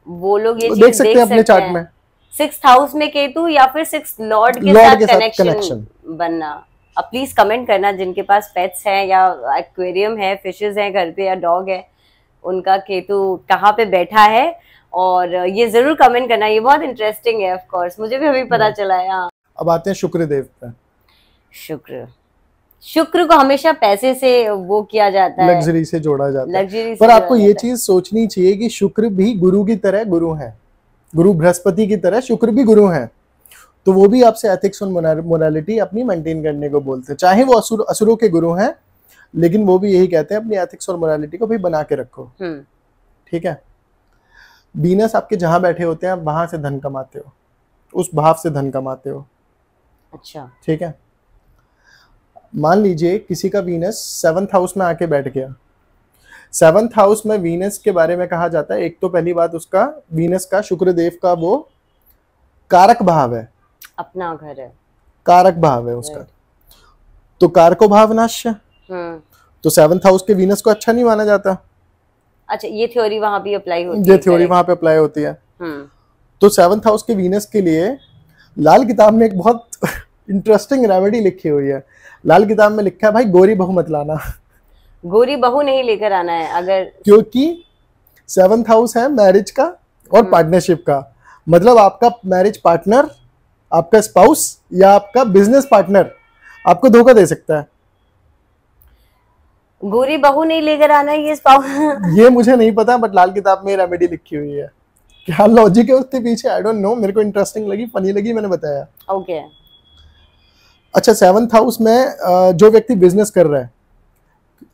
वो लोग ये चीज देख सकते हैं अपने चार्ट में। 6th हाउस में केतु या फिर 6th लॉर्ड के साथ कनेक्शन बनना। अब प्लीज कमेंट करना जिनके पास पेट्स हैं या एक्वेरियम है, फिशेस हैं घर पे या डॉग है, उनका केतु कहाँ पे बैठा है, और ये जरूर कमेंट करना। ये बहुत इंटरेस्टिंग है, ऑफ कोर्स मुझे भी अभी पता चला है। हाँ, अब आते हैं शुक्र देव पे। शुक्र को हमेशा पैसे से वो किया जाता है, लग्जरी से जोड़ा जाता है। लग्जरी। पर आपको ये चीज सोचनी चाहिए कि शुक्र भी गुरु की तरह गुरु है, गुरु बृहस्पति की तरह शुक्र भी गुरु है। तो वो भी आपसे एथिक्स और मोरालिटी अपनी मेंटेन करने को बोलते हैं। चाहे वो असुरों के गुरु हैं, लेकिन वो भी यही कहते हैं अपनी एथिक्स और मोरालिटी को भी बना के रखो। ठीक है। वीनस आपके जहां बैठे होते हैं, आप वहां से धन कमाते हो, उस भाव से धन कमाते हो। अच्छा, ठीक है। मान लीजिए किसी का वीनस 7th हाउस में आके बैठ गया। 7th हाउस में वीनस के बारे में कहा जाता है, एक तो पहली बात उसका वीनस का शुक्रदेव का वो कारक भाव है, अपना घर है, कारक भाव है उसका। तो कारको भाव नाश है, तो 7th हाउस के वीनस को अच्छा नहीं माना जाता। अच्छा, ये थ्योरी वहां भी अप्लाई होती है? ये थ्योरी वहां पे अप्लाई होती है। तो 7th हाउस के वीनस के लिए लाल किताब में एक बहुत इंटरेस्टिंग रेमेडी लिखी हुई है। लाल किताब में लिखा है, भाई गोरी बहू मत लाना। गोरी बहू नहीं लेकर आना है, अगर क्योंकि 7th हाउस है मैरिज का और पार्टनरशिप का। मतलब आपका मैरिज पार्टनर, आपका स्पाउस या आपका बिजनेस पार्टनर आपको धोखा दे सकता है। गोरी बहू नहीं लेकर आना है, ये स्पाउस ये मुझे नहीं पता, बट लाल किताब में रेमेडी लिखी हुई है। क्या लॉजिक है उसके पीछे आई डोंट नो, मेरे को इंटरेस्टिंग लगी, फनी लगी, मैंने बताया। ओके। अच्छा, 7th हाउस में जो व्यक्ति बिजनेस कर रहा है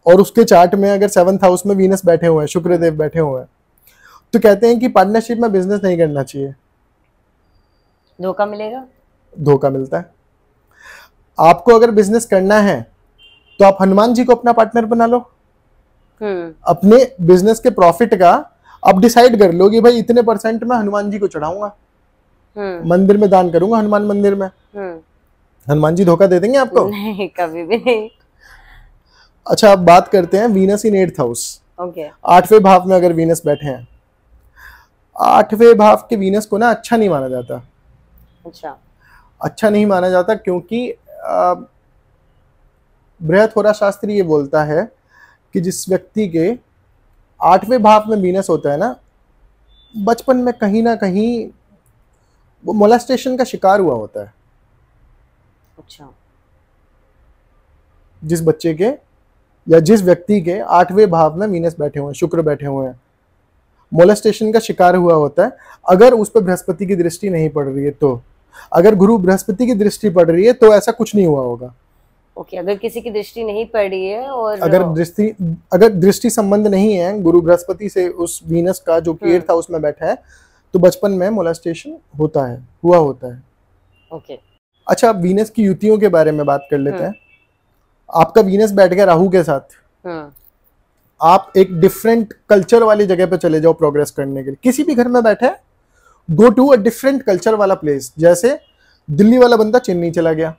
और उसके चार्ट में अगर 7th हाउस में वीनस बैठे हुए हैं, शुक्रदेव बैठे हुए हैं, तो कहते हैं कि पार्टनरशिप में बिजनेस नहीं करना चाहिए, धोखा मिलेगा। धोखा मिलता है। आपको अगर बिजनेस करना है तो आप हनुमान जी को अपना पार्टनर बना लो। अपने बिजनेस के प्रॉफिट का आप डिसाइड कर लो कि भाई इतने % मैं हनुमान जी को चढ़ाऊंगा, मंदिर में दान करूंगा, हनुमान मंदिर में। हनुमान जी धोखा दे देंगे आपको? नहीं, कभी भी नहीं। अच्छा, अब बात करते हैं वीनस इन 8th हाउस। ओके। 8वें भाव में अगर वीनस बैठे हैं, 8वें भाव के वीनस को ना अच्छा नहीं माना जाता। अच्छा, अच्छा नहीं माना जाता क्योंकि बृहत्होरा शास्त्र ये बोलता है कि जिस व्यक्ति के 8वें भाव में वीनस होता है ना, बचपन में कहीं ना कहीं वो मोलेस्टेशन का शिकार हुआ होता है। अच्छा। जिस बच्चे के या जिस व्यक्ति के 8वें भाव में वीनस बैठे हुए हैं, शुक्र बैठे हुए हैं, मोलेस्टेशन का शिकार हुआ होता है। अगर उस पर बृहस्पति की दृष्टि नहीं पड़ रही है तो, अगर गुरु बृहस्पति की दृष्टि पड़ रही है तो ऐसा कुछ नहीं हुआ होगा। ओके, अगर किसी की दृष्टि नहीं पड़ रही है और अगर दृष्टि संबंध नहीं है गुरु बृहस्पति से उस वीनस का जो कि 8th हाउस में बैठा है, तो बचपन में मोलेस्टेशन होता है, हुआ होता है। ओके। अच्छा, वीनस की युतियों के बारे में बात कर लेते हैं। आपका वीनस बैठ गया राहु के साथ, आप एक डिफरेंट कल्चर वाली जगह पे चले जाओ प्रोग्रेस करने के लिए। किसी भी घर में बैठे, go to a different culture वाला प्लेस। जैसे दिल्ली वाला बंदा चेन्नई चला गया,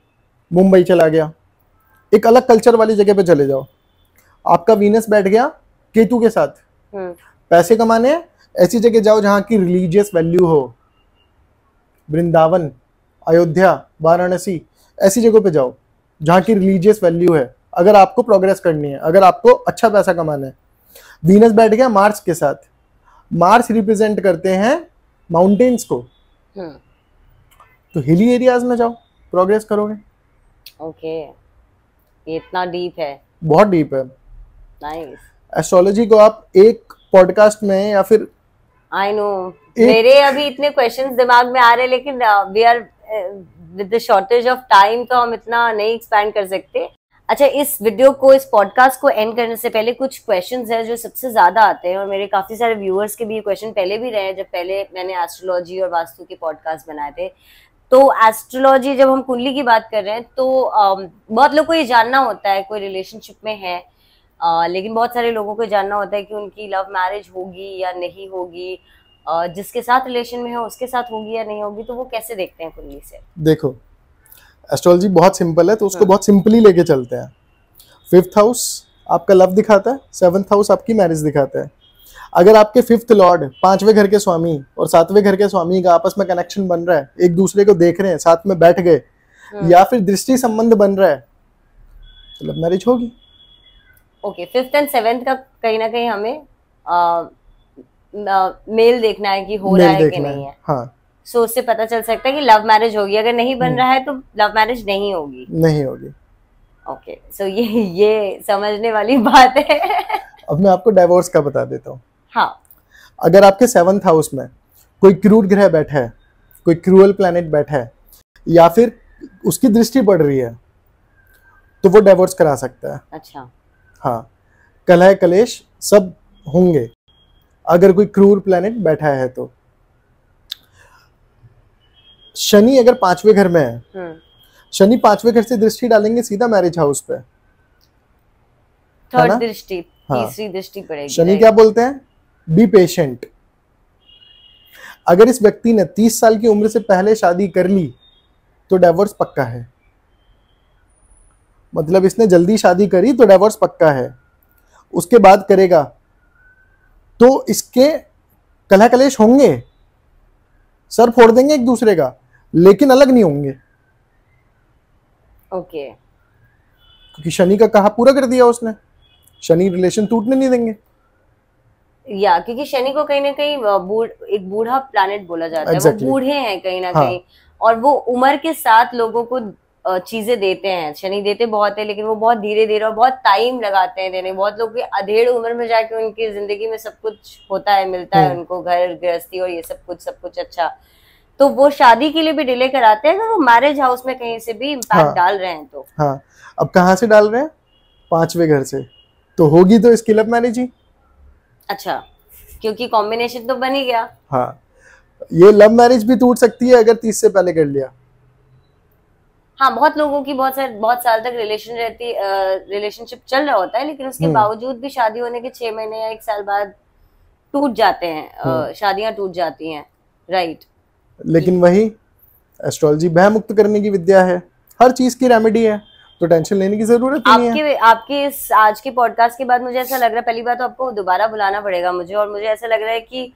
मुंबई चला गया, एक अलग कल्चर वाली जगह पे चले जाओ। आपका वीनस बैठ गया केतु के साथ, पैसे कमाने ऐसी जगह जाओ जहां की रिलीजियस वैल्यू हो। वृंदावन, अयोध्या, वाराणसी, ऐसी जगह पे जाओ जहां की रिलीजियस वैल्यू है, अगर आपको प्रोग्रेस करनी है, अगर आपको अच्छा पैसा कमाना है। वीनस बैठ गया मार्स के साथ, मार्स रिप्रेजेंट करते हैं माउंटेन्स को, तो हिली एरियाज में जाओ, प्रोग्रेस करोगे। ओके, ये इतना डीप है? बहुत डीप है। नाइस। एस्ट्रोलॉजी को आप एक पॉडकास्ट में या फिर आई नो, मेरे अभी इतने क्वेश्चंस दिमाग में आ रहे हैं, लेकिन we are with the shortage of time, तो हम इतना नहीं एक्सपैंड कर सकते। अच्छा, इस वीडियो को, इस पॉडकास्ट को एंड करने से पहले कुछ क्वेश्चंस हैं जो सबसे ज्यादा आते हैं, और मेरे काफी सारे व्यूअर्स के भी ये क्वेश्चन पहले भी रहे हैं, जब पहले मैंने एस्ट्रोलॉजी और वास्तु के पॉडकास्ट बनाए थे। तो एस्ट्रोलॉजी, जब हम कुंडली की बात कर रहे हैं, तो बहुत लोग को ये जानना होता है, कोई रिलेशनशिप में है, लेकिन बहुत सारे लोगों को जानना होता है कि उनकी लव मैरिज होगी या नहीं होगी, जिसके साथ रिलेशन में हो उसके साथ होगी या नहीं होगी, तो वो कैसे देखते हैं कुंडली से? देखो, एस्ट्रोलॉजी बहुत सिंपल है, तो उसको बहुत सिंपली लेके चलते हैं। 5th हाउस आपका लव दिखाता है, 7th हाउस आपकी मैरिज दिखाता है। अगर आपके 5th लॉर्ड 5वें घर के स्वामी और 7वें घर के स्वामी का आपस में कनेक्शन बन रहा है, एक दूसरे को देख रहे हैं, साथ में बैठ गए, या फिर दृष्टि संबंध बन रहा है, तो लव मैरिज होगी। ओके, 5th एंड 7th का कहीं ना कहीं हमें मेल देखना है कि हो रहा है कि नहीं है। हाँ, सो उससे पता चल सकता है कि लव मैरिज होगी। अगर नहीं बन रहा है तो लव मैरिज नहीं होगी। नहीं होगी। ओके, सो ये समझने वाली बात है। अब मैं आपको डाइवोर्स का बता देता हूँ। हाँ, अगर आपके 7th हाउस में कोई क्रूर ग्रह बैठा है, कोई क्रूअल प्लैनेट बैठा है, या फिर उसकी दृष्टि पड़ रही है, तो वो डाइवोर्स करा सकता है। अच्छा। हाँ, कलह कलेश सब होंगे अगर कोई क्रूर प्लैनेट बैठा है तो। शनि अगर 5वें घर में है, शनि 5वें घर से दृष्टि डालेंगे सीधा मैरिज हाउस पे। थर्ड दृष्टि, हाँ, तीसरी दृष्टि पड़ेगी। शनि क्या बोलते हैं? Be patient. अगर इस व्यक्ति ने 30 साल की उम्र से पहले शादी कर ली तो डाइवोर्स पक्का है। मतलब इसने जल्दी शादी करी तो डाइवोर्स पक्का है। उसके बाद करेगा तो इसके कलह कलेश होंगे, सर फोड़ देंगे एक दूसरे का, लेकिन अलग नहीं होंगे। ओके, क्योंकि शनि का कहा पूरा कर दिया उसने। शनि रिलेशन टूटने नहीं देंगे। या क्योंकि शनि को कहीं ना कहीं एक बूढ़ा प्लैनेट बोला जाता है। वो बूढ़े हैं कहीं ना कहीं, और वो उम्र के साथ लोगों को चीजें देते हैं। शनि देते बहुत है, लेकिन वो बहुत धीरे धीरे और बहुत टाइम लगाते हैं देने। बहुत लोग अधेड़ उम्र में जाके उनकी जिंदगी में सब कुछ होता है, मिलता है उनको, घर गृहस्थी और ये सब कुछ अच्छा, तो वो शादी के लिए भी डिले कराते हैं। अगर वो मैरिज हाउस में कहीं से भी इम्पैक्ट डाल रहे हैं तो। हाँ, अब कहाँ से डाल रहे हैं? 5वें घर से, तो होगी तो इसकी लव मैरिज ही। अच्छा, क्योंकि कॉम्बिनेशन तो बन ही गया। हाँ, ये लव मैरिज भी टूट सकती है अगर 30 से पहले कर लिया। हाँ, बहुत लोगों की बहुत साल तक रिलेशनशिप चल रहा होता है, लेकिन उसके बावजूद भी शादी होने के 6 महीने या 1 साल बाद टूट जाते हैं, शादियां टूट जाती हैं, राइट। लेकिन वही एस्ट्रोलॉजी भय मुक्त करने की विद्या है, हर चीज की रेमेडी है, तो टेंशन लेने की जरूरत नहीं है। आपके इस आज के पॉडकास्ट के बाद मुझे ऐसा लग रहा है, पहली बात तो आपको दोबारा बुलाना पड़ेगा मुझे, और मुझे ऐसा लग रहा है कि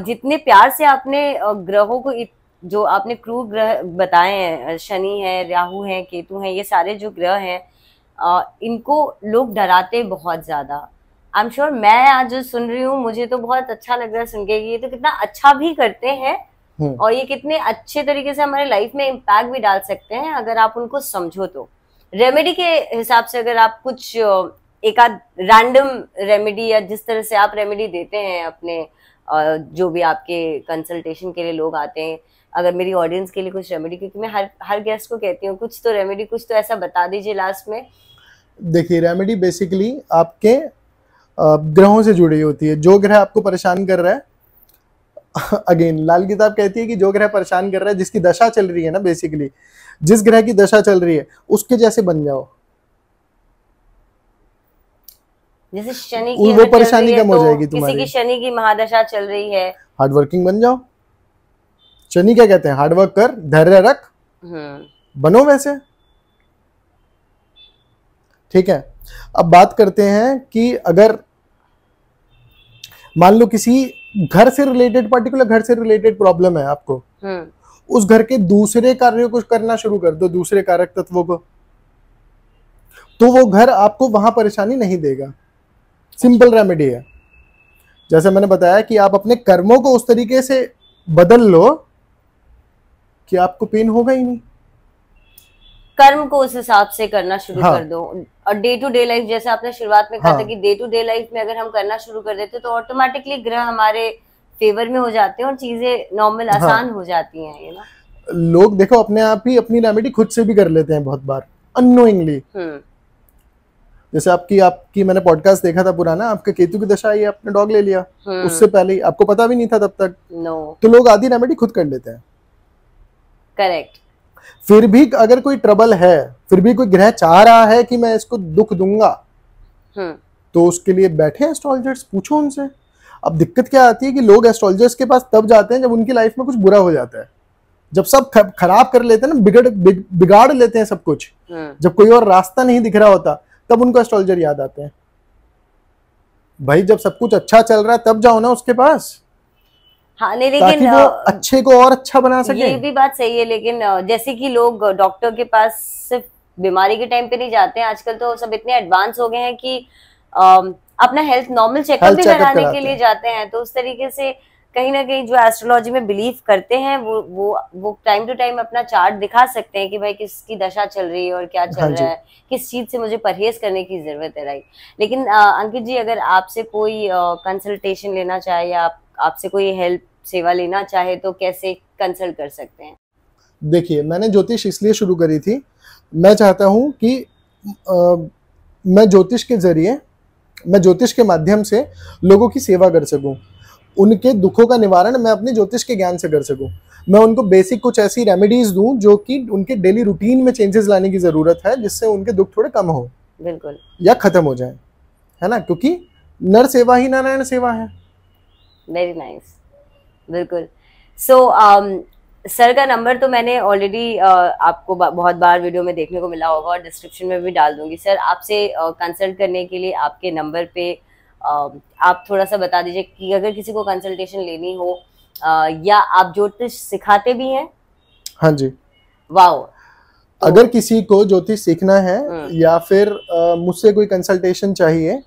जितने प्यार से आपने ग्रहों को, जो आपने क्रूर ग्रह बताए हैं, शनि है, राहु है, केतु है, ये सारे जो ग्रह हैं, इनको लोग डराते बहुत ज्यादा। आई एम श्योर, मैं आज जो सुन रही हूँ मुझे तो बहुत अच्छा लग रहा है सुन के, ये तो कितना अच्छा भी करते हैं और ये कितने अच्छे तरीके से हमारे लाइफ में इम्पैक्ट भी डाल सकते हैं अगर आप उनको समझो तो। रेमेडी के हिसाब से अगर आप कुछ एक आध रैंडम रेमेडी, या जिस तरह से आप रेमेडी देते हैं अपने जो भी आपके कंसल्टेशन के लिए लोग आते हैं, अगर मेरी ऑडियंस के लिए कुछ रेमेडी, क्योंकि मैं हर गेस्ट को कहती हूँ कुछ तो रेमेडी, कुछ तो ऐसा बता दीजिए लास्ट में। देखिए, रेमेडी बेसिकली आपके ग्रहों से जुड़ी होती है। जो ग्रह आपको परेशान कर रहा है, अगेन लाल किताब कहती है कि जो ग्रह परेशान कर रहा है, जिसकी दशा चल रही है ना, बेसिकली जिस ग्रह की दशा चल रही है उसके जैसे बन जाओ, जैसे शनि की वो परेशानी कम हो जाएगी तुम्हारी। किसी की शनि की महादशा चल रही है, हार्ड वर्किंग बन जाओ। शनि क्या कहते हैं? हार्ड वर्क कर, धैर्य रख, बनो वैसे। ठीक है, अब बात करते हैं कि अगर मान लो किसी घर से रिलेटेड, पर्टिकुलर घर से रिलेटेड प्रॉब्लम है आपको, उस घर के दूसरे कार्यों को करना शुरू कर दो, दूसरे कारक तत्वों को, तो वो घर आपको वहां परेशानी नहीं देगा। सिंपल रेमेडी है। जैसे मैंने बताया कि आप अपने कर्मों को उस तरीके से बदल लो कि आपको पेन होगा ही नहीं। कर्म को उस हिसाब से करना शुरू कर दो, और डे टू डे लाइफ, जैसे आपने शुरुआत में कहा था कि डे टू डे लाइफ में अगर हम करना शुरू कर देते तो ऑटोमेटिकली ग्रह हमारे फेवर में हो जाते हैं और चीजें नॉर्मल आसान हो जाती हैं, यू नो। लोग देखो अपने आप ही अपनी रेमेडी खुद से भी कर लेते हैं बहुत बार अननोइंगली। जैसे आपकी मैंने पॉडकास्ट देखा था पुराना, आपका केतु की दशा आई, आपने डॉग ले लिया, उससे पहले ही आपको पता भी नहीं था तब तक। तो लोग आधी रेमेडी खुद कर लेते हैं। करेक्ट। फिर भी अगर कोई ट्रबल है, फिर भी कोई ग्रह चाह रहा है कि मैं इसको दुख दूंगा, तो उसके लिए बैठे एस्ट्रोलॉजर्स, पूछो उनसे। अब दिक्कत क्या आती है कि लोग एस्ट्रोलॉजर्स के पास तब जाते हैं जब उनकी लाइफ में कुछ बुरा हो जाता है, जब सब खराब कर लेते हैं ना, बिगाड़ लेते हैं सब कुछ, जब कोई और रास्ता नहीं दिख रहा होता, तब उनको एस्ट्रोलॉजर याद आते हैं। भाई जब सब कुछ अच्छा चल रहा है तब जाओ ना उसके पास। हाँ नहीं, ताकि लेकिन वो अच्छे को और अच्छा बना सके। ये भी बात सही है, लेकिन जैसे कि लोग डॉक्टर के पास सिर्फ बीमारी के टाइम पे नहीं जाते हैं, आजकल तो सब इतने एडवांस हो गए हैं कि अपना हेल्थ नॉर्मल चेकअप भी कराने के लिए जाते हैं। तो उस तरीके से कहीं ना कहीं जो एस्ट्रोलॉजी में बिलीव करते हैं वो टाइम टू टाइम अपना चार्ट दिखा सकते हैं कि भाई किसकी दशा चल रही है और क्या चल रहा है, किस चीज से मुझे परहेज करने की जरूरत है, राइट। लेकिन अंकित जी, अगर आपसे कोई कंसल्टेशन लेना चाहे या आपसे कोई हेल्प सेवा लेना चाहे तो कैसे कंसल्ट कर सकते हैं? देखिए, मैंने ज्योतिष इसलिए शुरू करी थी, मैं चाहता हूं कि मैं ज्योतिष के जरिए, मैं ज्योतिष के माध्यम से लोगों की सेवा कर सकूं, उनके दुखों का निवारण मैं अपने ज्योतिष के ज्ञान से कर सकूं। मैं उनको बेसिक कुछ ऐसी रेमेडीज दूं जो कि उनके डेली रूटीन में चेंजेस लाने की जरूरत है, जिससे उनके दुख थोड़े कम हो, बिल्कुल, या खत्म हो जाए, है ना, क्योंकि नर सेवा ही नारायण सेवा है। वेरी नाइस, बिल्कुल। सो सर का नंबर तो मैंने ऑलरेडी आपको बहुत बार वीडियो में देखने को मिला होगा और डिस्क्रिप्शन में भी डाल दूंगी। सर, आपसे कंसल्ट करने के लिए आपके नंबर पे आप थोड़ा सा बता दीजिए कि अगर किसी को कंसल्टेशन लेनी हो, या आप ज्योतिष सिखाते भी हैं? हाँ जी। वाओ। तो अगर किसी को ज्योतिष सीखना है या फिर मुझसे कोई कंसल्टेशन चाहिए,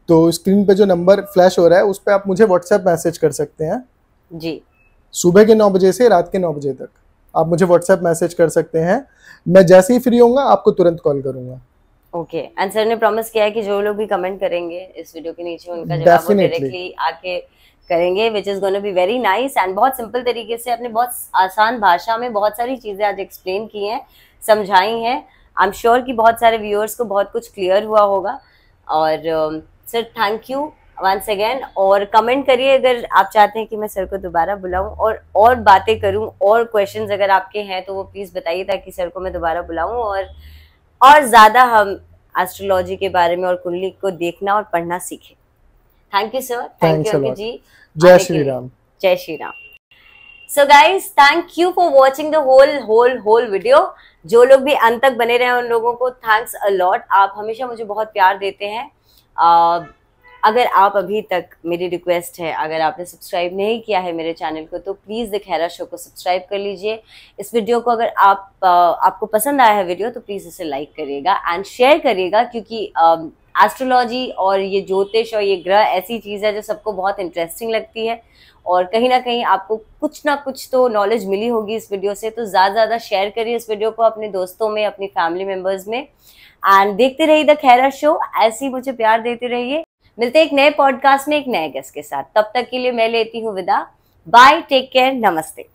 तो स्क्रीन पे जो नंबर फ्लैश हो रहा है उस पर आप मुझे व्हाट्सएप मैसेज कर सकते हैं जी। सुबह के 9 बजे से रात के 9 बजे तक आप मुझे व्हाट्सएप मैसेज कर सकते हैं। मैं जैसे ही फ्री होऊंगा आपको तुरंत कॉल करूंगा। ओके। एंड सर ने प्रॉमिस किया है कि जो लोग भी कमेंट करेंगे इस वीडियो के नीचे, उनका जवाब वो डायरेक्टली आके करेंगे, which is gonna be very nice. And बहुत सिंपल तरीके से अपने बहुत आसान भाषा में बहुत सारी चीजें आज एक्सप्लेन की हैं, समझाई हैं। आई एम श्योर कि बहुत सारे व्यूअर्स को बहुत कुछ क्लियर हुआ होगा। और sir, thank you once again. और कमेंट करिए अगर आप चाहते हैं कि मैं सर को दोबारा बुलाऊं और बातें करूं, और क्वेश्चंस अगर आपके हैं तो वो प्लीज बताइए, ताकि सर को मैं दोबारा बुलाऊं और ज्यादा हम एस्ट्रोलॉजी के बारे में और कुंडली को देखना और पढ़ना सीखें। Thank you sir, thank you Ankit ji. जय श्री राम। जय Shri Ram. So guys, thank you for watching the whole video. जो लोग भी अंत तक बने रहे उन लोगों को थैंक्स अ लॉट। आप हमेशा मुझे बहुत प्यार देते हैं। अगर आप अभी तक, मेरी रिक्वेस्ट है, अगर आपने सब्सक्राइब नहीं किया है मेरे चैनल को, तो प्लीज़ द खैरा शो को सब्सक्राइब कर लीजिए। इस वीडियो को अगर आपको पसंद आया है वीडियो, तो प्लीज़ इसे लाइक करिएगा एंड शेयर करिएगा, क्योंकि एस्ट्रोलॉजी और ये ज्योतिष और ये ग्रह ऐसी चीज़ है जो सबको बहुत इंटरेस्टिंग लगती है, और कहीं ना कहीं आपको कुछ ना कुछ तो नॉलेज मिली होगी इस वीडियो से। तो ज़्यादा शेयर करिए इस वीडियो को अपने दोस्तों में, अपनी फैमिली मेम्बर्स में। एंड देखते रहिए द खैरा शो, ऐसे ही मुझे प्यार देते रहिए। मिलते हैं एक नए पॉडकास्ट में एक नए गेस्ट के साथ। तब तक के लिए मैं लेती हूँ विदा। बाय, टेक केयर, नमस्ते।